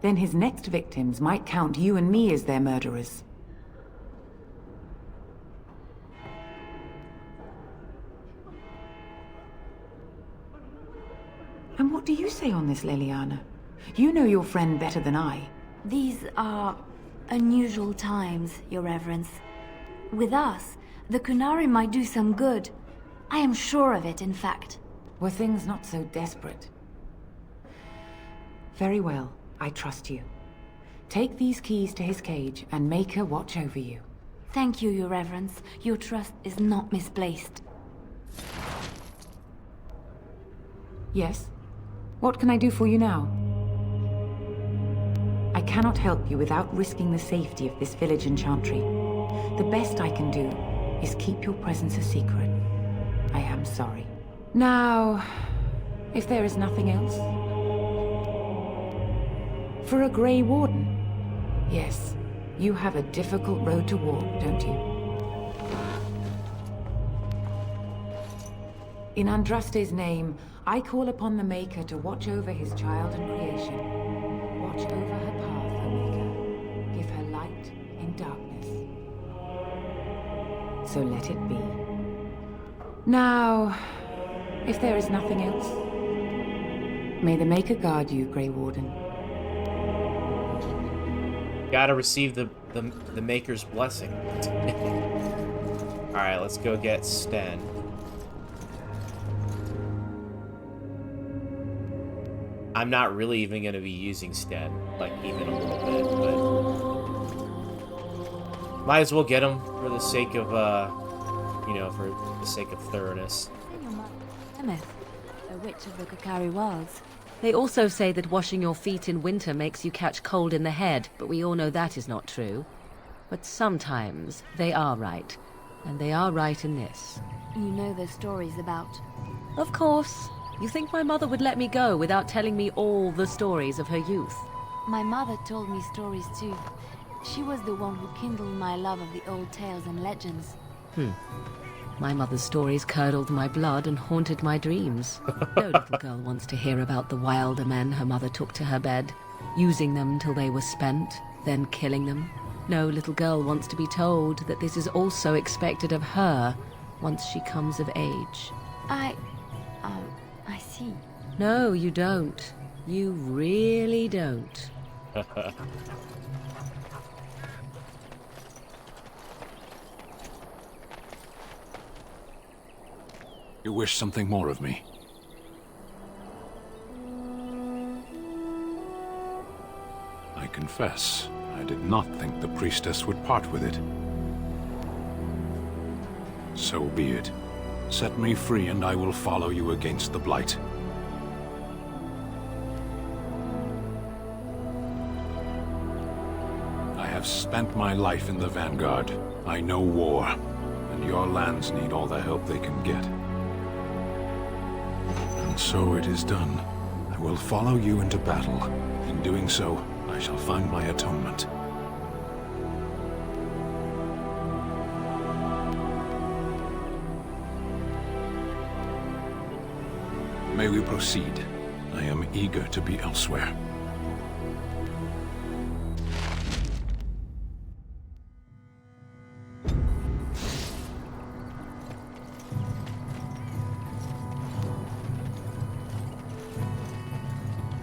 Then his next victims might count you and me as their murderers. And what do you say on this, Leliana? You know your friend better than I. These are unusual times, Your Reverence. With us, the Canary might do some good. I am sure of it, in fact. Were things not so desperate? Very well, I trust you. Take these keys to his cage and make her watch over you. Thank you, Your Reverence. Your trust is not misplaced. Yes? What can I do for you now? I cannot help you without risking the safety of this village and chantry. The best I can do is keep your presence a secret. I am sorry. Now, if there is nothing else... For a Grey Warden? Yes, you have a difficult road to walk, don't you? In Andraste's name, I call upon the Maker to watch over his child and creation. Watch over her path, O Maker. Give her light in darkness. So let it be. Now, if there is nothing else, may the Maker guard you, Grey Warden. Gotta receive the Maker's blessing. Alright, let's go get Sten. I'm not really even gonna be using Sten, like, even a little bit, but... Might as well get him for the sake of, you know, for the sake of thoroughness. Emeth, a witch of the Kakari Wilds. They also say that washing your feet in winter makes you catch cold in the head, but we all know that is not true. But sometimes they are right, and they are right in this. You know the stories about... Of course. You think my mother would let me go without telling me all the stories of her youth? My mother told me stories too. She was the one who kindled my love of the old tales and legends. My mother's stories curdled my blood and haunted my dreams. No little girl wants to hear about the wilder men her mother took to her bed, using them till they were spent, then killing them. No little girl wants to be told that this is also expected of her once she comes of age. I see. No, you don't. You really don't. You wish something more of me? I confess, I did not think the priestess would part with it. So be it. Set me free and I will follow you against the Blight. I have spent my life in the Vanguard. I know war, and your lands need all the help they can get. And so it is done. I will follow you into battle. In doing so, I shall find my atonement. May we proceed? I am eager to be elsewhere.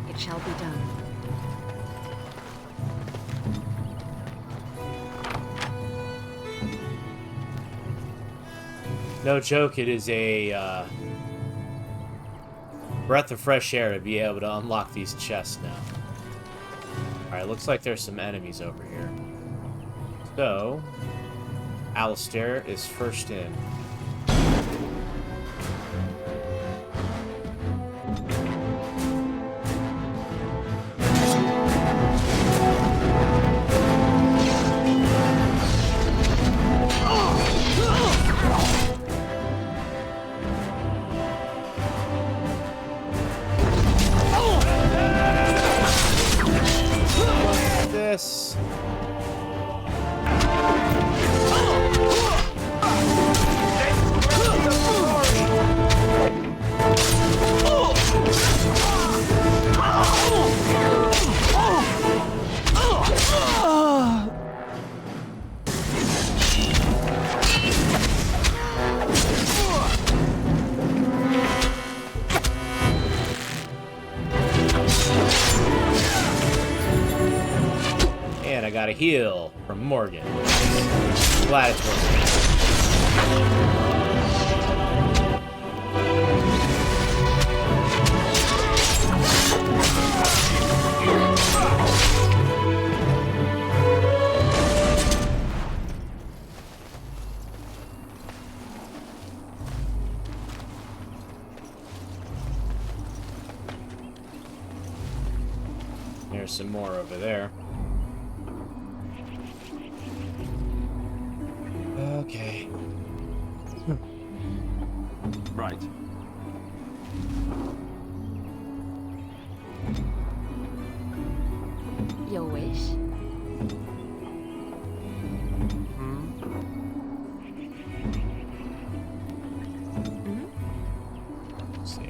It shall be done. No joke, it is a breath of fresh air to be able to unlock these chests now. Alright, looks like there's some enemies over here. So, Alistair is first in. This. And I got a heal from Morgan. Glad it's working. There's some more over there. Okay. Right. Your wish? Let's see.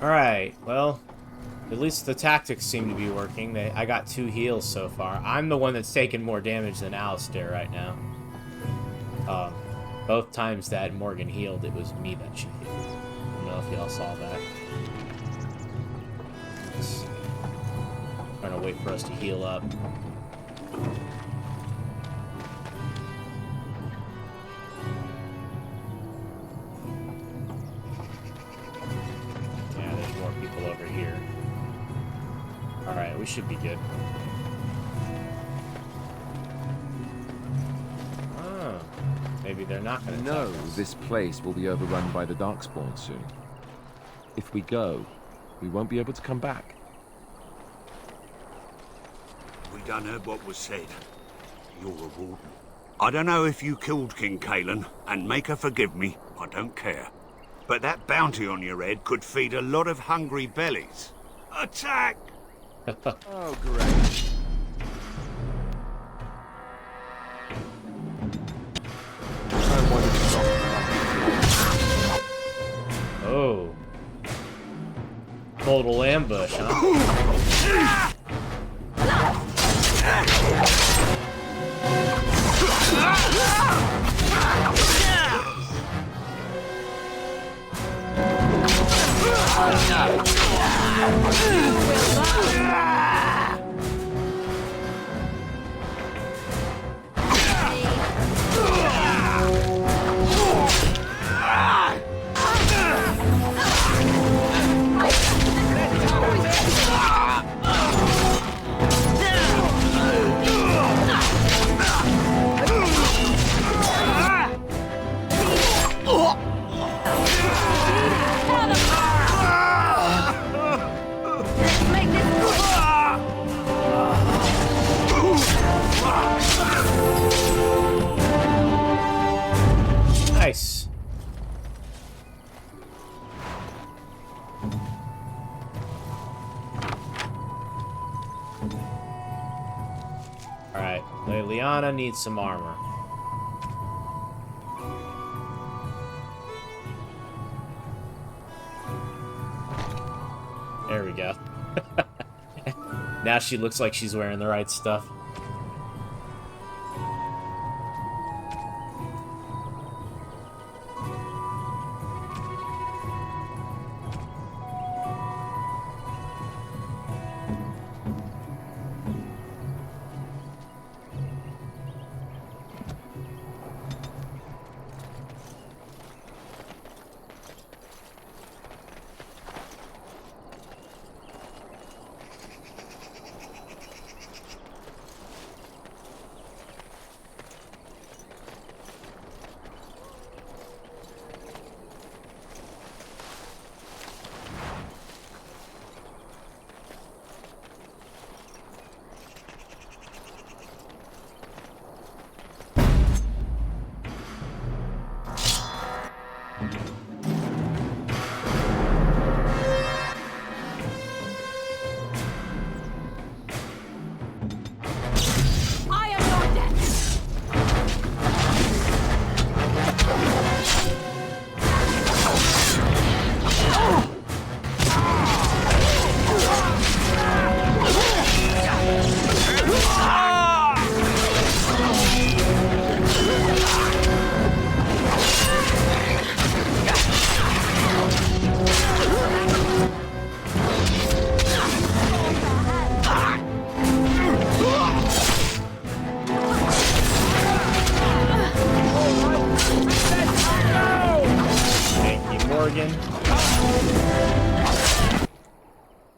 Alright, well, at least the tactics seem to be working. I got 2 heals so far. I'm the one that's taking more damage than Alistair right now. Both times that Morgan healed, it was me that she healed. I don't know if y'all saw that. gonna wait for us to heal up. Yeah, there's more people over here. Alright, we should be good. Oh, maybe they're not gonna No, attack us. this place will be overrun by the Darkspawn soon. If we go, we won't be able to come back. We done heard what was said. You're a warden. I don't know if you killed King Kalen, and make her forgive me, I don't care. But that bounty on your head could feed a lot of hungry bellies. Attack! Oh, great. Oh. Total ambush, huh? Nice. Alright, Leliana needs some armor. There we go. Now she looks like she's wearing the right stuff.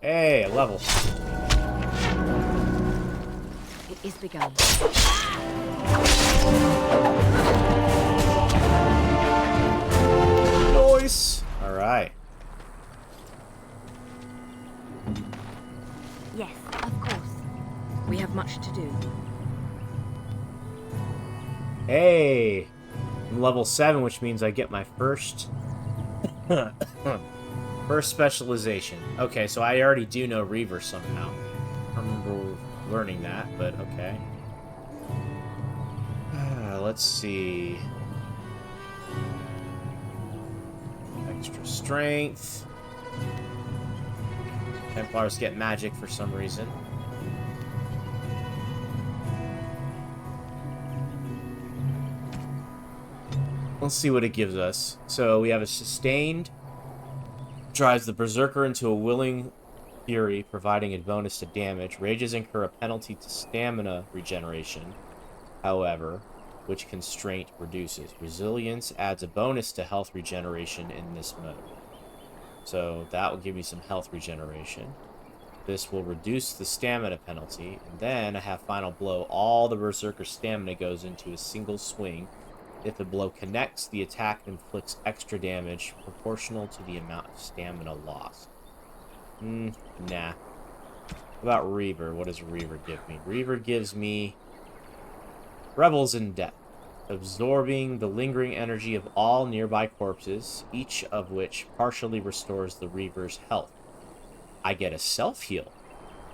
Hey, a level. It is begun. Nice. All right. Yes, of course. We have much to do. Hey, I'm level 7, which means I get my first first specialization. Okay, so I already do know Reaver somehow. I remember learning that, but okay. Let's see. Extra strength. Templars get magic for some reason. Let's see what it gives us. So we have a sustained. Drives the berserker into a willing Fury, providing a bonus to damage. Rages incur a penalty to stamina regeneration, however, which constraint reduces. Resilience adds a bonus to health regeneration in this mode. So that will give me some health regeneration. This will reduce the stamina penalty. And then I have Final Blow. All the Berserker stamina goes into a single swing. If the blow connects, the attack inflicts extra damage proportional to the amount of stamina lost. Nah. How about Reaver? What does Reaver give me? Reaver gives me Revels in Death, absorbing the lingering energy of all nearby corpses, each of which partially restores the Reaver's health. I get a self-heal.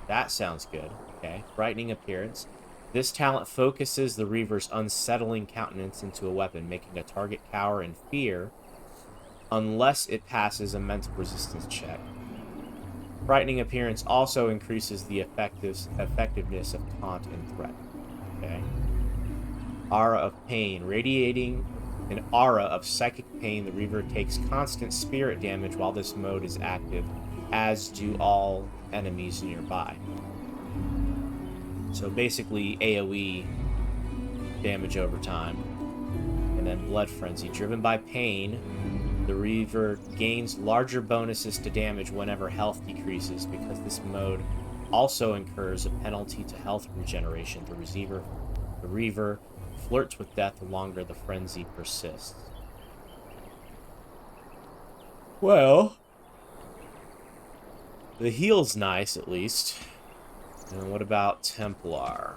That sounds good. Okay. Frightening Appearance. This talent focuses the Reaver's unsettling countenance into a weapon, making a target cower in fear unless it passes a mental resistance check. Frightening Appearance also increases the effectiveness of taunt and threat. Okay. Aura of Pain. Radiating an aura of psychic pain, the Reaver takes constant spirit damage while this mode is active, as do all enemies nearby. So basically AoE damage over time. And then Blood Frenzy. Driven by pain, the Reaver gains larger bonuses to damage whenever health decreases, because this mode also incurs a penalty to health regeneration. The Reaver flirts with death the longer the frenzy persists. Well, the heal's nice, at least. And what about Templar?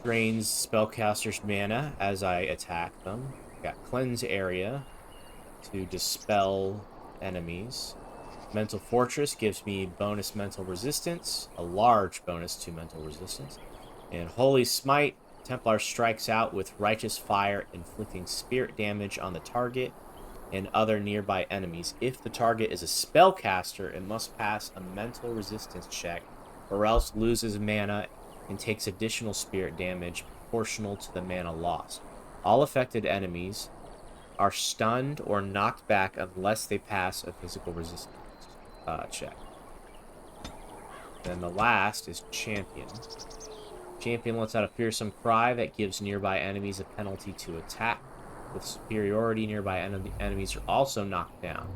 Drains spellcasters' mana as I attack them. Got Cleanse Area to dispel enemies. Mental Fortress gives me bonus mental resistance, a large bonus to mental resistance. And Holy Smite, Templar strikes out with Righteous Fire, inflicting spirit damage on the target and other nearby enemies. If the target is a spellcaster, it must pass a mental resistance check, or else loses mana and takes additional spirit damage proportional to the mana lost. All affected enemies are stunned or knocked back unless they pass a physical resistance check. Then the last is Champion. Champion lets out a fearsome cry that gives nearby enemies a penalty to attack. With superiority, nearby enemies are also knocked down.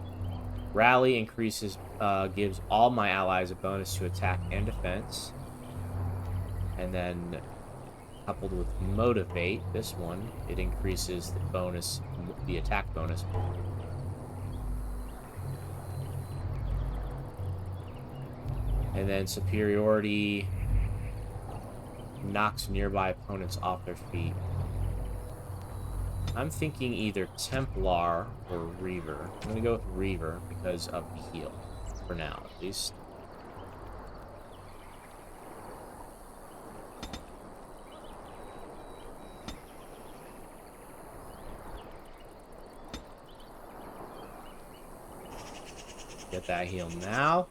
Rally increases, gives all my allies a bonus to attack and defense. And then, coupled with Motivate, this one, it increases the bonus, the attack bonus. And then Superiority knocks nearby opponents off their feet. I'm thinking either Templar or Reaver. I'm going to go with Reaver because of the heal. For now, at least. Get that heal now.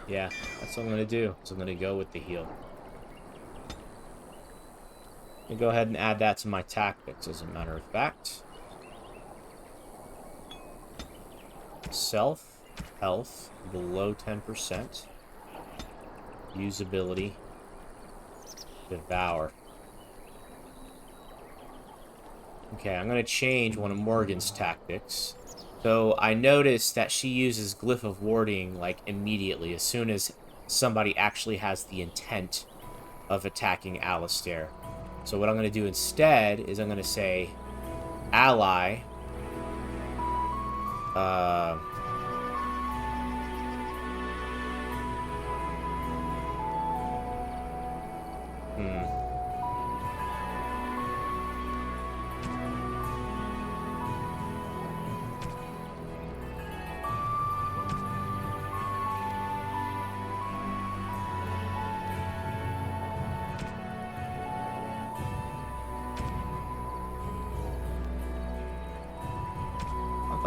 Yeah, that's what I'm going to do. So I'm going to go with the heal. I'm going to go ahead and add that to my tactics, as a matter of fact. Self, health, below 10%. Usability. Devour. Okay, I'm going to change one of Morgan's tactics. So I noticed that she uses Glyph of Warding, like, immediately, as soon as somebody actually has the intent of attacking Alistair. So what I'm going to do instead is I'm going to say, ally,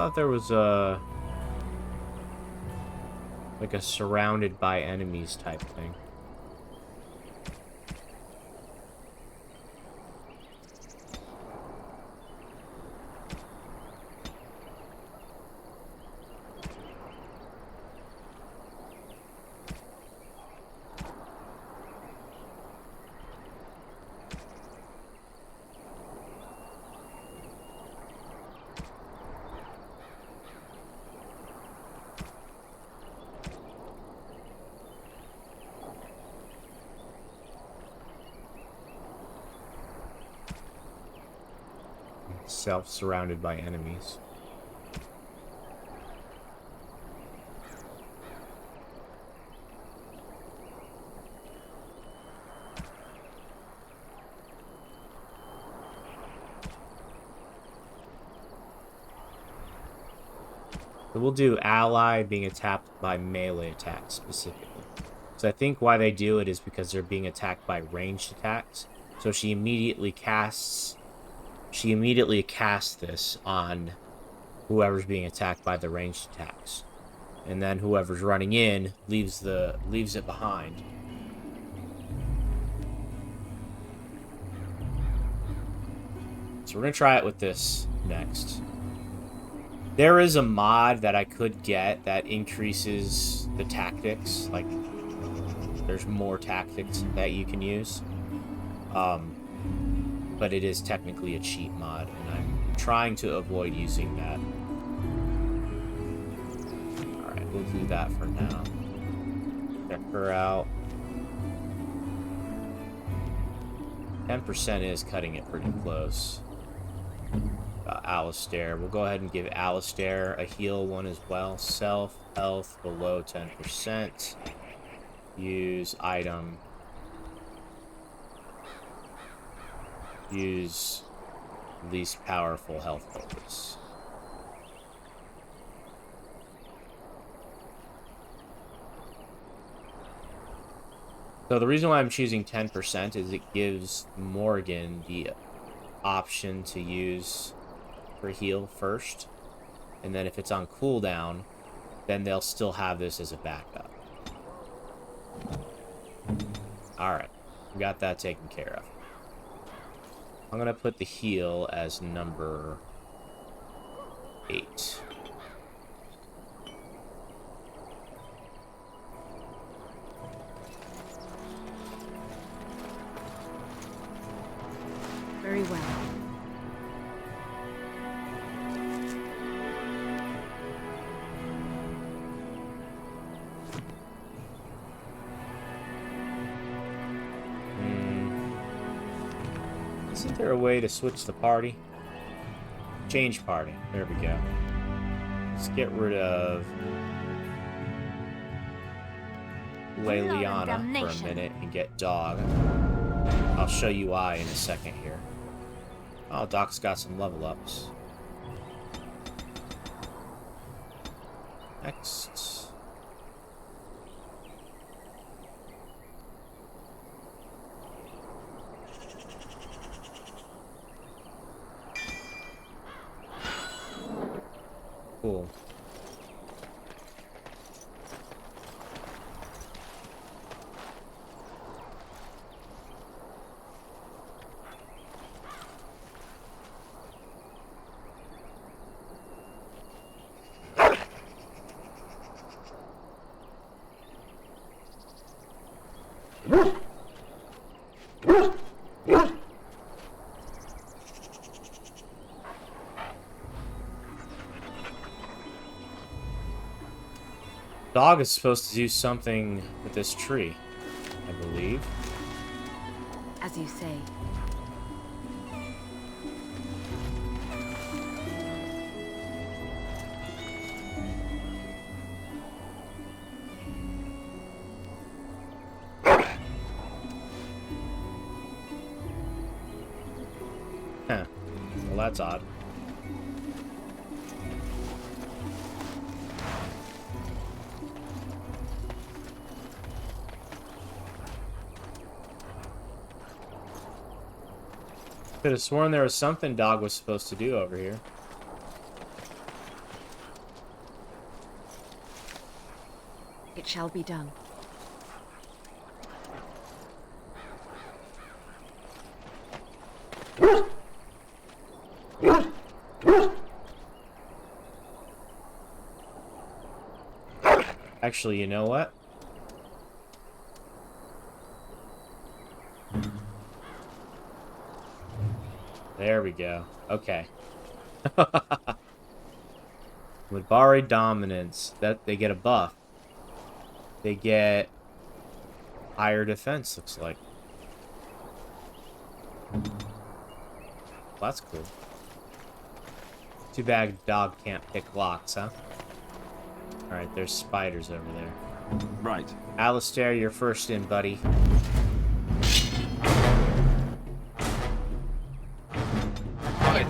thought there was a... like a surrounded by enemies type thing. Self-surrounded by enemies. So we'll do ally being attacked by melee attacks specifically. So I think why they do it is because they're being attacked by ranged attacks. So she immediately casts this on whoever's being attacked by the ranged attacks. And then whoever's running in leaves it behind. So we're gonna try it with this next. There is a mod that I could get that increases the tactics. Like, there's more tactics that you can use. But it is technically a cheat mod, and I'm trying to avoid using that. Alright, we'll do that for now. Check her out. 10% is cutting it pretty close. Alistair. We'll go ahead and give Alistair a heal one as well. Self health below 10%. Use item. Use least powerful health focus. So the reason why I'm choosing 10% is it gives Morgan the option to use her heal first, and then if it's on cooldown, then they'll still have this as a backup. Alright, we got that taken care of. I'm gonna put the heal as number 8. Very well. Isn't there a way to switch the party? Change party. There we go. Let's get rid of Leliana for a minute and get Dog. I'll show you why in a second here. Oh, Doc's got some level ups. Next. Cool. Dog is supposed to do something with this tree, I believe. As you say. Huh. Well, that's odd. Could have sworn there was something Dog was supposed to do over here. It shall be done. Actually, you know what? There we go. Okay. With Bari Dominance, that they get a buff. They get higher defense, looks like. Well, that's cool. Too bad dog can't pick locks, huh? Alright, there's spiders over there. Right. Alistair, you're first in, buddy. On it.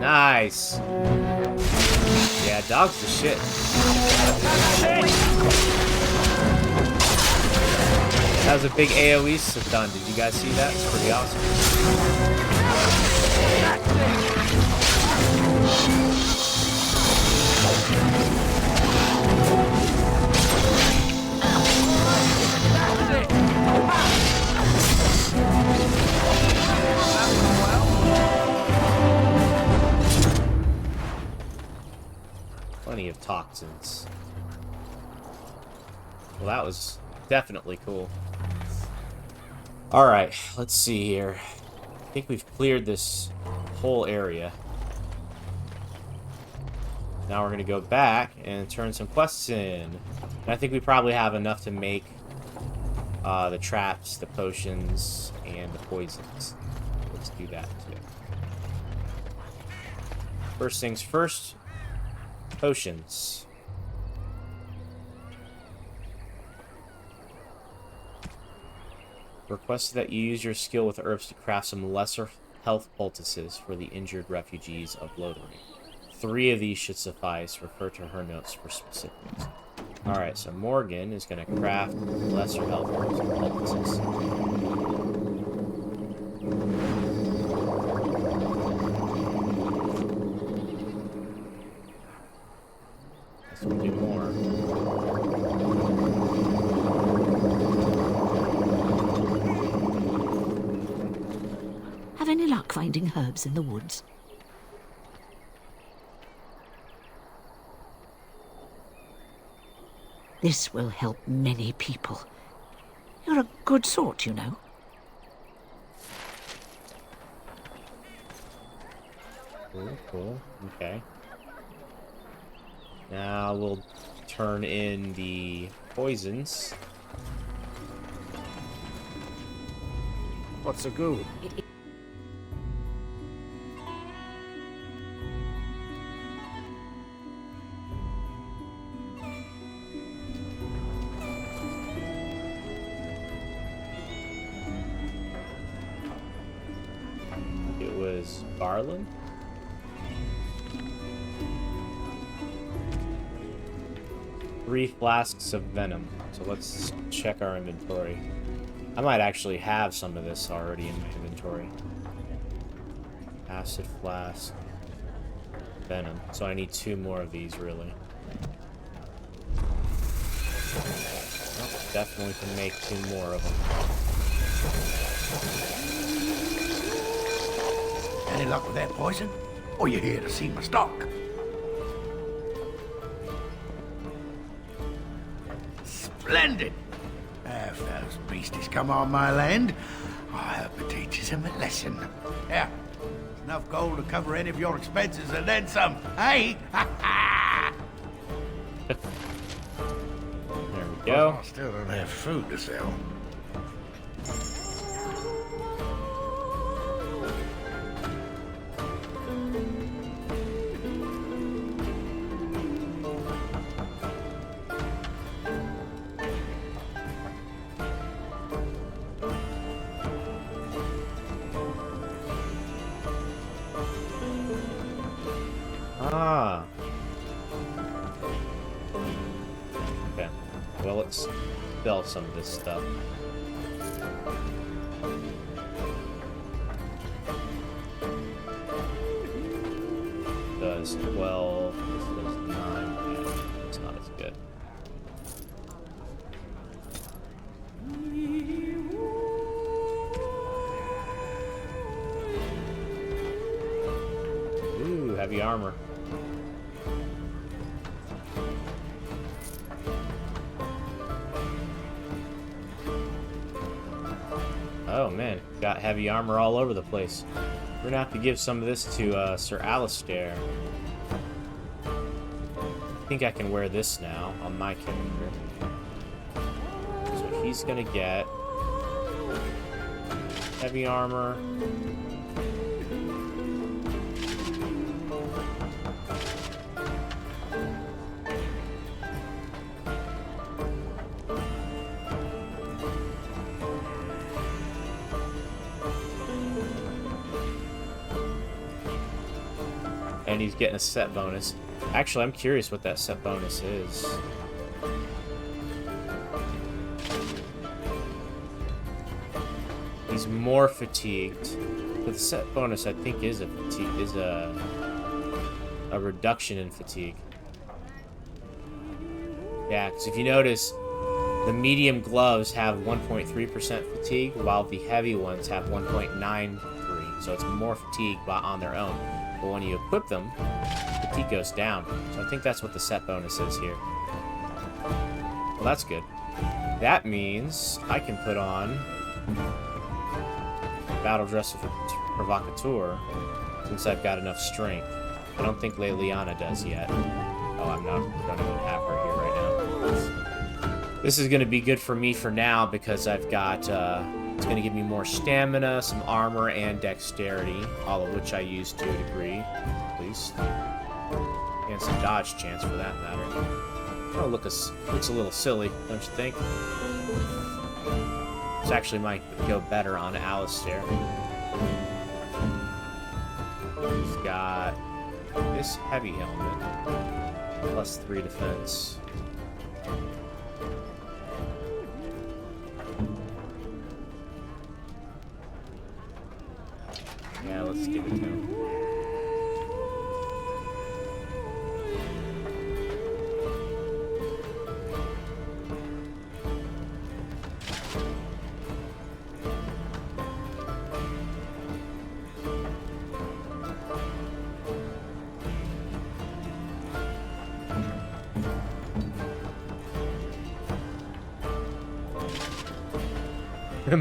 Nice. Yeah, dog's the shit. That was a big AoE stun. Did you guys see that? It's pretty awesome. Plenty of toxins. Well, that was definitely cool. Alright, let's see here. I think we've cleared this whole area. Now we're going to go back and turn some quests in. And I think we probably have enough to make the traps, the potions, and the poisons. Let's do that too. First things first, potions. Request that you use your skill with herbs to craft some lesser health poultices for the injured refugees of Lothering. 3 of these should suffice. Refer to her notes for specifics. Alright, so Morgan is going to craft lesser health herbs and poultices. Let's do more. Have any luck finding herbs in the woods? This will help many people. You're a good sort, you know. Cool, cool. Okay. Now we'll turn in the poisons. What's a go? It was Garland. Three flasks of venom. So let's check our inventory. I might actually have some of this already in my inventory. Acid flask. Venom. So I need 2 more of these, really. Well, definitely can make 2 more of them. Any luck with that poison? Or you here to see my stock? Splendid! If those beasties come on my land, I hope it teaches them a lesson. Yeah, enough gold to cover any of your expenses and then some, hey? There we go. I still don't have food to sell. Ah. Okay. Well, let's sell some of this stuff. does 12. This does 9. Yeah, it's not as good. Ooh, heavy armor. Oh man, got heavy armor all over the place. We're gonna have to give some of this to Sir Alistair. I think I can wear this now on my character. So he's gonna get heavy armor. And he's getting a set bonus. Actually, I'm curious what that set bonus is. He's more fatigued. But the set bonus, I think, is a reduction in fatigue. Yeah, because if you notice, the medium gloves have 1.3% fatigue, while the heavy ones have 1.93. So it's more fatigue on their own. But when you equip them, fatigue goes down. So I think that's what the set bonus is here. Well, that's good. That means I can put on Battle Dress Provocateur since I've got enough strength. I don't think Leliana does yet. Oh, I don't even have her here right now. This is going to be good for me for now because I've got... it's going to give me more stamina, some armor, and dexterity, all of which I use to a degree, at least. And some dodge chance, for that matter. Oh, looks a little silly, don't you think? This actually might go better on Alistair. He's got this heavy helmet, plus 3 defense. Yeah, let's give it to him.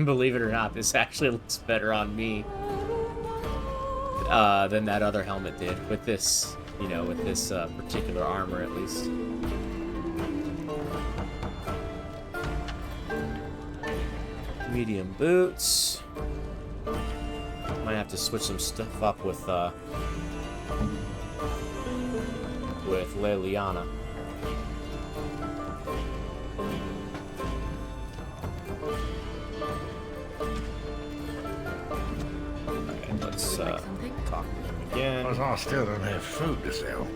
Believe it or not, this actually looks better on me than that other helmet did. With this, you know, with this particular armor at least. Medium boots. Might have to switch some stuff up with Leliana. Let's talk to him again. Because I still don't have food to sell.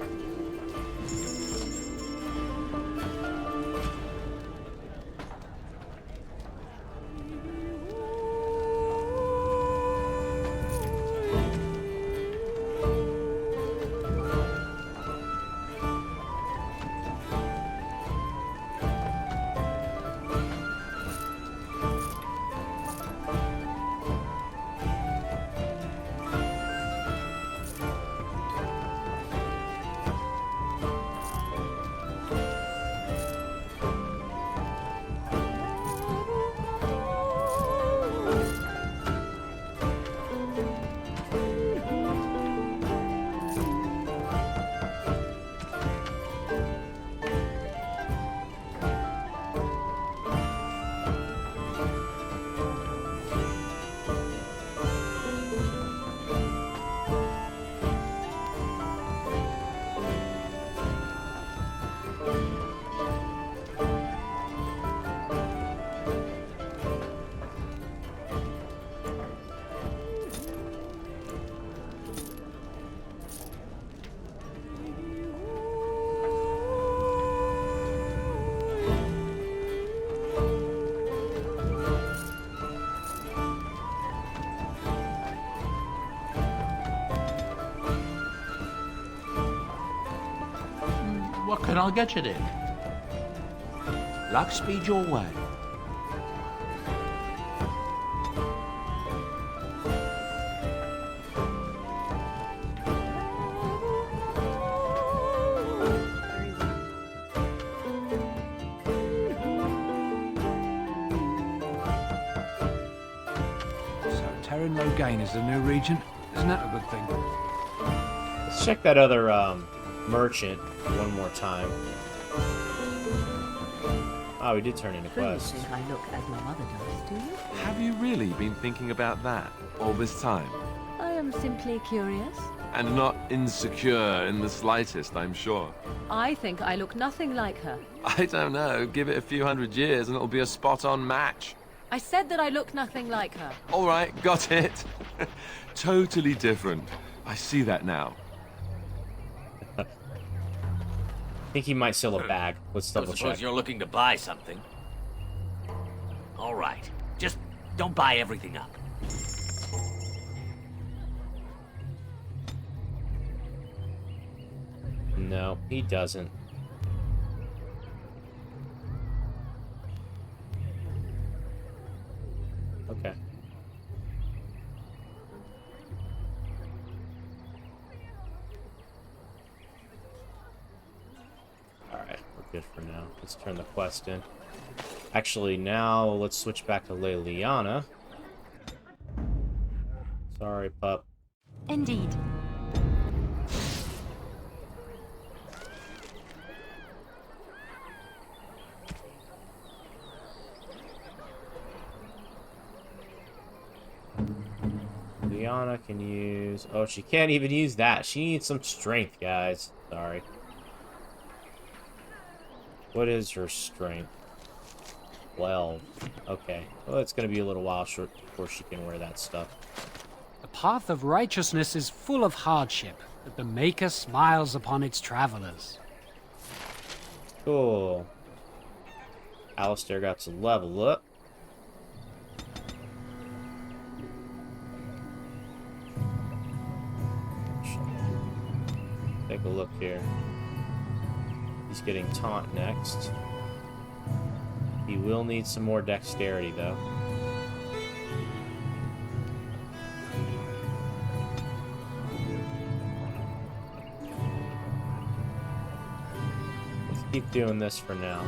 What can I get you then? Luck speed your way. Loghain is the new regent. Isn't that a good thing? Let's check that other merchant one more time. Oh, we did turn in a quest. You think I look as my mother does, do you? Have you really been thinking about that all this time? I am simply curious. And not insecure in the slightest, I'm sure. I think I look nothing like her. I don't know. Give it a few hundred years and it'll be a spot-on match. I said that I look nothing like her. All right, got it. Totally different. I see that now. I think he might sell a bag. Let's double Suppose check. you're looking to buy something. All right. Just don't buy everything up. No, he doesn't. Okay. Alright, we're good for now. Let's turn the quest in. Actually, now let's switch back to Leliana. Sorry, pup. Indeed. Leliana can use... Oh, she can't even use that. She needs some strength, guys. Sorry. What is her strength? 12. Okay. Well, it's going to be a little while short before she can wear that stuff. The path of righteousness is full of hardship, but the Maker smiles upon its travelers. Cool. Alistair got to level up. Take a look here. He's getting taunt next. He will need some more dexterity, though. Let's keep doing this for now.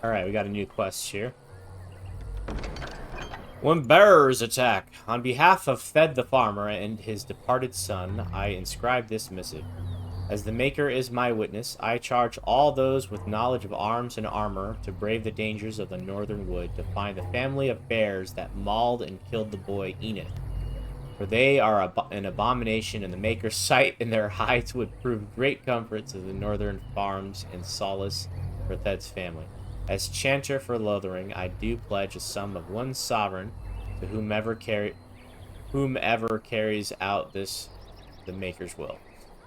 Alright, we got a new quest here. When bearers attack, on behalf of Fed the farmer and his departed son, I inscribe this missive. As the Maker is my witness, I charge all those with knowledge of arms and armor to brave the dangers of the northern wood to find the family of bears that mauled and killed the boy Enid. For they are an abomination in the Maker's sight, and their hides would prove great comfort to the northern farms and solace for Thed's family. As chanter for Lothering, I do pledge a sum of 1 sovereign to whomever carries out the Maker's will.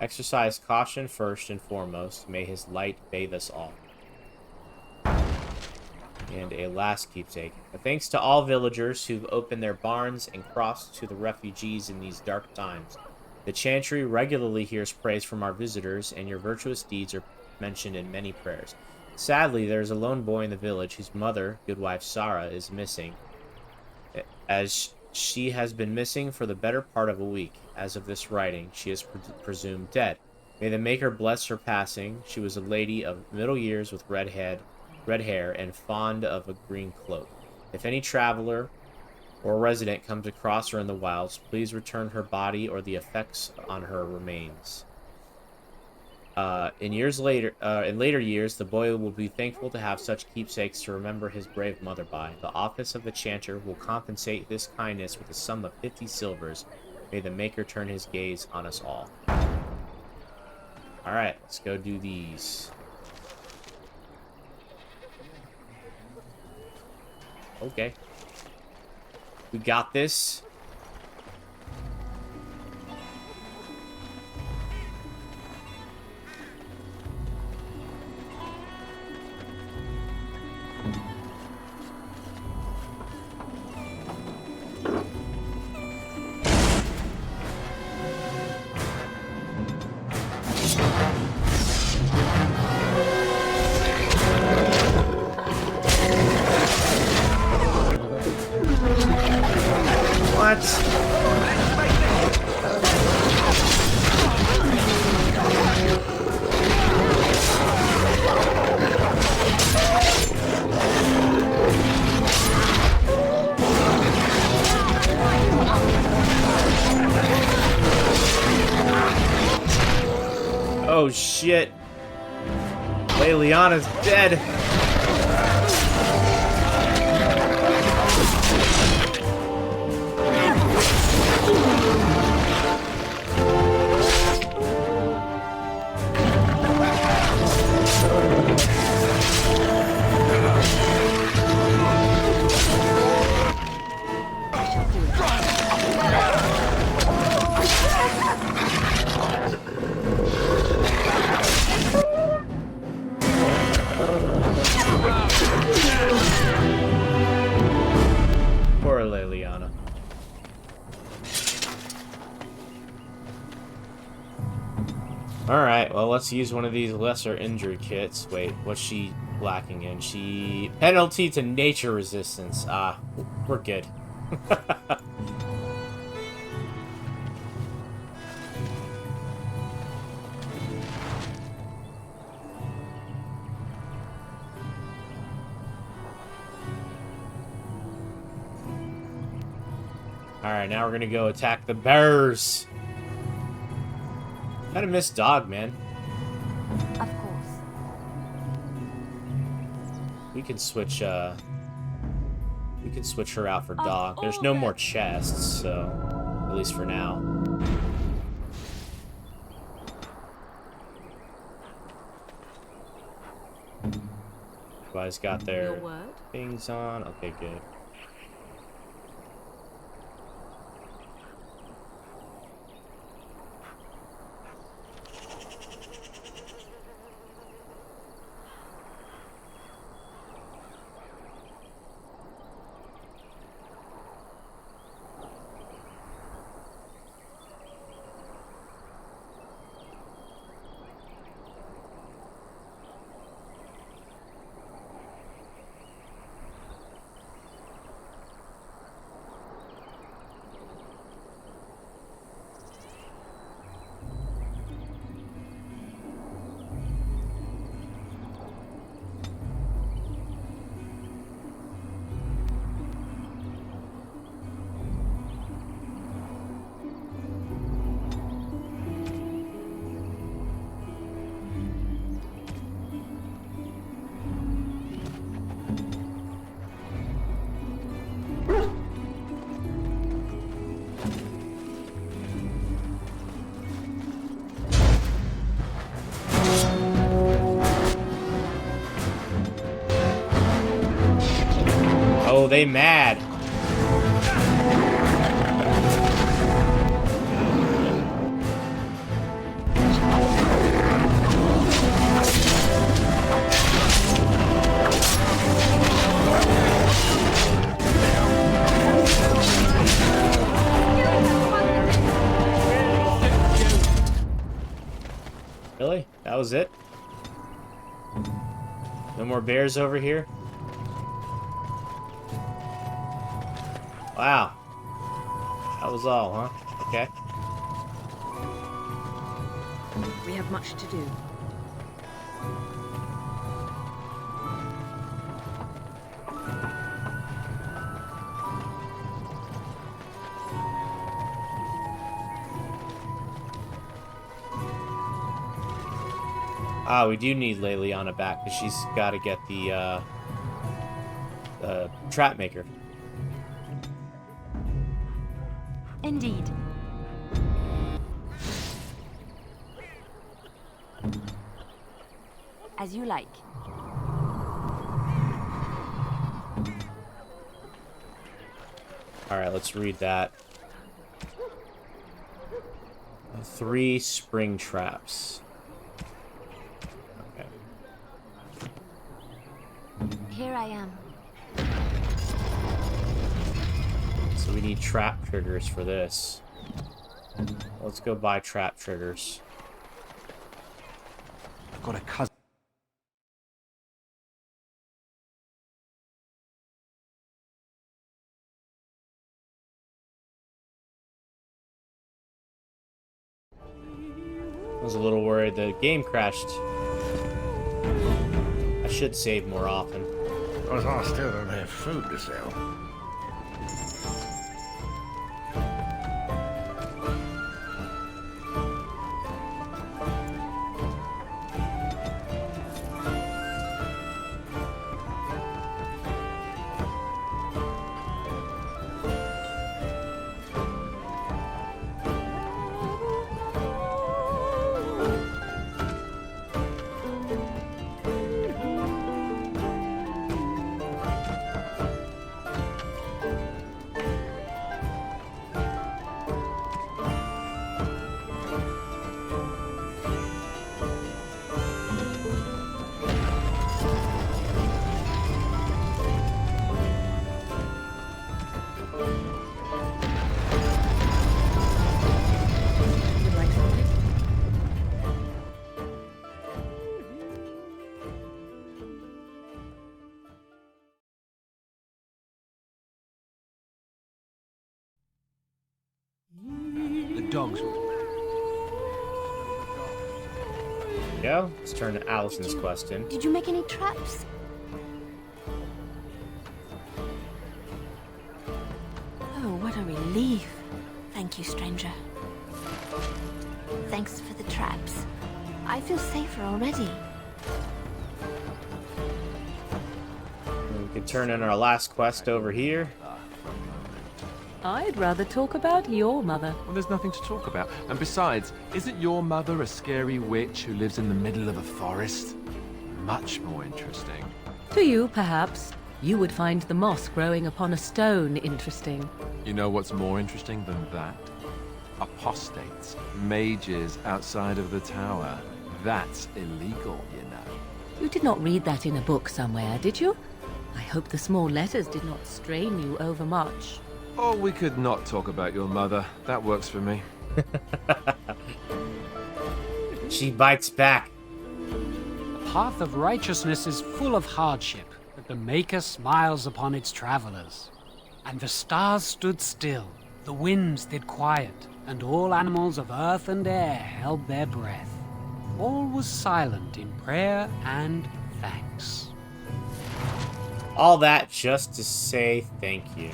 Exercise caution first and foremost. May his light bathe us all. And a last keepsake. A thanks to all villagers who've opened their barns and crossed to the refugees in these dark times. The Chantry regularly hears praise from our visitors, and your virtuous deeds are mentioned in many prayers. Sadly, there is a lone boy in the village whose mother, Goodwife Sarah, is missing, as she has been missing for the better part of a week. As of this writing, she is presumed dead. May the Maker bless her passing. She was a lady of middle years with red hair, and fond of a green cloak. If any traveler or resident comes across her in the wilds, please return her body or the effects on her remains. In later years, the boy will be thankful to have such keepsakes to remember his brave mother by. The office of the chanter will compensate this kindness with a sum of 50 silvers. May the Maker turn his gaze on us all. Alright, let's go do these. Okay. We got this. Oh shit. Leliana's dead. Poor Leliana. Alright, well, let's use one of these lesser injury kits. Wait, what's she lacking in? She... penalty to nature resistance. Ah, we're good. Alright, now we're gonna go attack the bears. Kinda miss Dog, man. Of course. We can switch her out for Dog. There's no more chests, so at least for now. Everybody's got their things on. Okay, good. Oh, they mad. Really? That was it? No more bears over here? Wow. That was all, huh? Okay. We have much to do. Ah, we do need Leliana back, because she's got to get the trap maker. Indeed. As you like. Alright, let's read that. 3 spring traps. Okay. Here I am. So we need trap triggers for this. Let's go buy trap triggers. I've got a cousin. I was a little worried the game crashed. I should save more often. Because I still don't have food to sell. Dogs. Yeah, let's turn to Allison's quest in. Did you make any traps? Oh, what a relief. Thank you, stranger. Thanks for the traps. I feel safer already. We could turn in our last quest over here. I'd rather talk about your mother. Well, there's nothing to talk about. And besides, isn't your mother a scary witch who lives in the middle of a forest? Much more interesting. To you, perhaps. You would find the moss growing upon a stone interesting. You know what's more interesting than that? Apostates, mages outside of the tower. That's illegal, you know. You did not read that in a book somewhere, did you? I hope the small letters did not strain you overmuch. Oh, we could not talk about your mother. That works for me. She bites back. The path of righteousness is full of hardship, but the Maker smiles upon its travelers. And the stars stood still, the winds did quiet, and all animals of earth and air held their breath. All was silent in prayer and thanks. All that just to say thank you.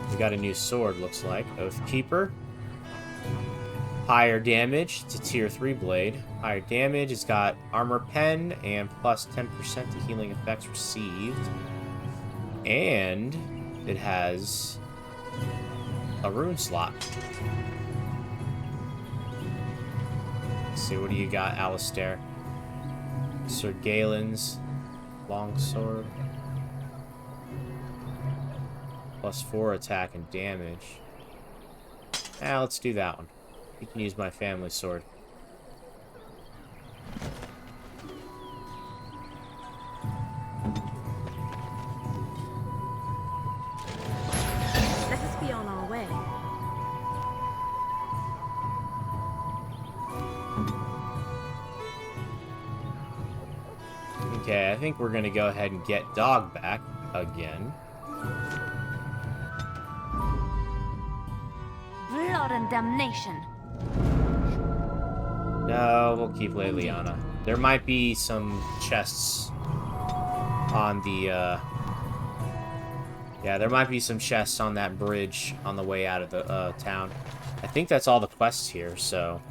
We got a new sword, looks like. Oathkeeper. Higher damage. It's a tier 3 blade. Higher damage. It's got armor pen and plus 10% to healing effects received. And it has a rune slot. Let's see, what do you got, Alistair? Sir Galen's longsword. Plus 4 attack and damage. Let's do that one. You can use my family sword. Let us be on our way. Okay, I think we're gonna go ahead and get Dog back again. Blood and damnation. No, we'll keep Leliana. There might be some chests on the, yeah, there might be some chests on that bridge on the way out of the, town. I think that's all the quests here, so...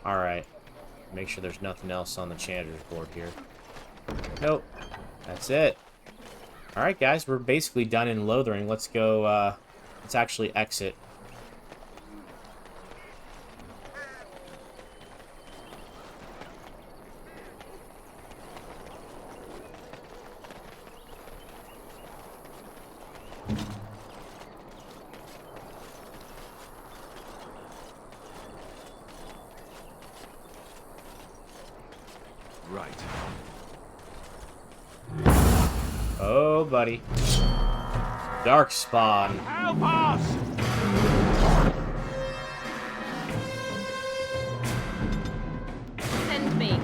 Alright. Make sure there's nothing else on the Chandler's board here. Nope. That's it. Alright, guys, we're basically done in Lothering. Let's go, let's actually exit. Right. Oh, buddy. Darkspawn. Help us! Send me.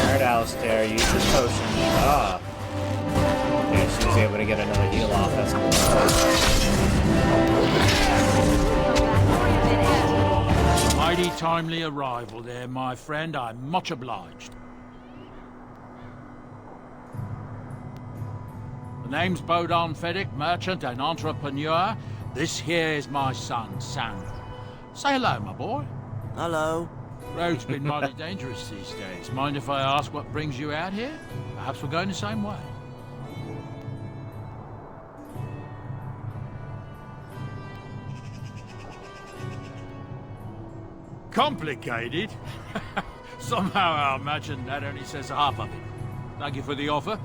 Alright, Alistair, use your potion. Ah. Okay, she was able to get another heal off. That's cool. Mighty timely arrival there, my friend. I'm much obliged. The name's Bodon Feddick, merchant and entrepreneur. This here is my son, Sam. Say hello, my boy. Hello. Road's been mighty dangerous these days. Mind if I ask what brings you out here? Perhaps we're going the same way. Complicated? Somehow I imagine that only says half of it. Thank you for the offer.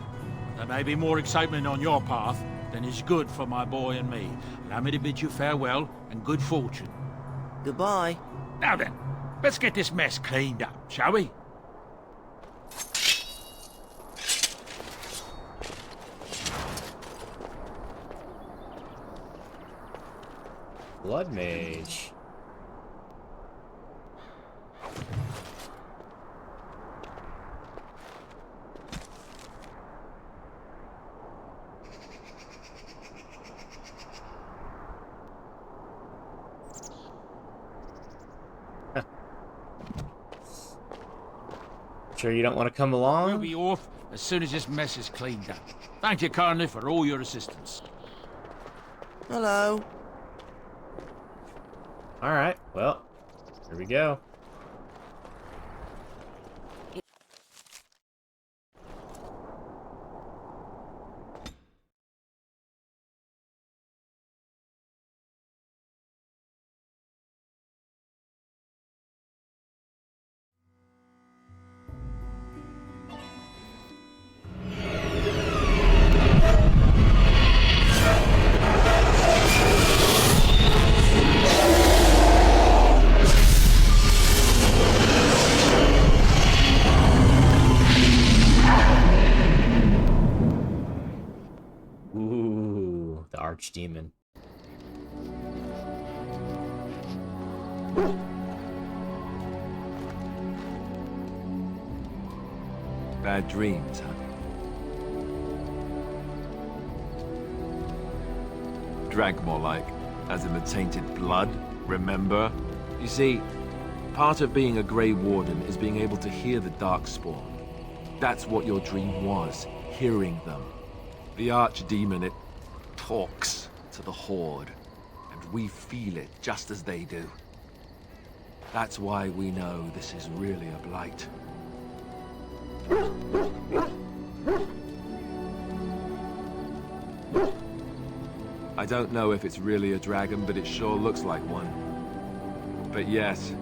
There may be more excitement on your path than is good for my boy and me. Allow me to bid you farewell and good fortune. Goodbye. Now then, let's get this mess cleaned up, shall we? Blood Mage. Sure you don't want to come along? We'll be off as soon as this mess is cleaned up. Thank you kindly for all your assistance. Hello. Alright, well, here we go. Ooh, the Archdemon. Bad dreams, huh? Drag more like, as in the tainted blood, remember? You see, part of being a Grey Warden is being able to hear the Darkspawn. That's what your dream was, hearing them. The Archdemon, it talks to the Horde, and we feel it just as they do. That's why we know this is really a blight. I don't know if it's really a dragon, but it sure looks like one. But yes,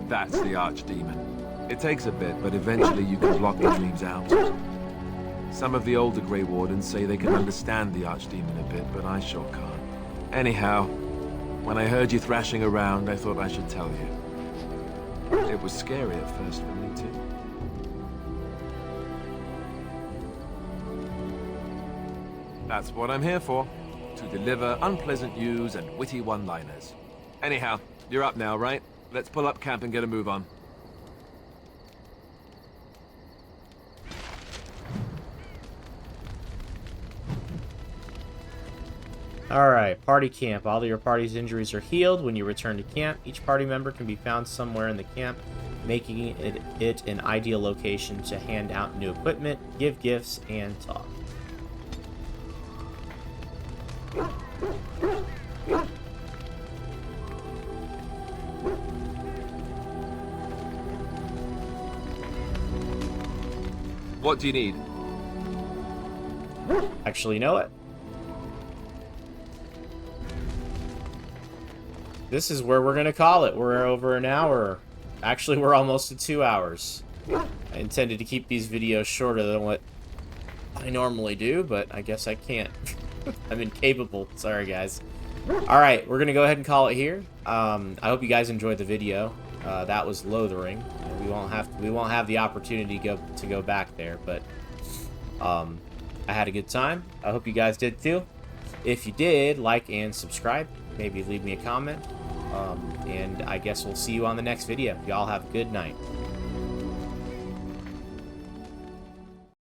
that's the archdemon. It takes a bit, but eventually you can block the dreams out. Some of the older Grey Wardens say they can understand the archdemon a bit, but I sure can't. Anyhow, when I heard you thrashing around, I thought I should tell you. It was scary at first for me, too. That's what I'm here for. To deliver unpleasant news and witty one-liners. Anyhow, you're up now, right? Let's pull up camp and get a move on. Alright, party camp. All of your party's injuries are healed when you return to camp. Each party member can be found somewhere in the camp, making it an ideal location to hand out new equipment, give gifts, and talk. What do you need? Actually, you know what? This is where we're gonna call it. We're over an hour. Actually, we're almost at 2 hours. I intended to keep these videos shorter than what I normally do, but I guess I can't. I'm incapable. Sorry, guys. Alright, we're gonna go ahead and call it here. I hope you guys enjoyed the video. That was Lothering. We won't have the opportunity to go back there, but I had a good time. I hope you guys did too. If you did, like and subscribe. Maybe leave me a comment. And I guess we'll see you on the next video. Y'all have a good night.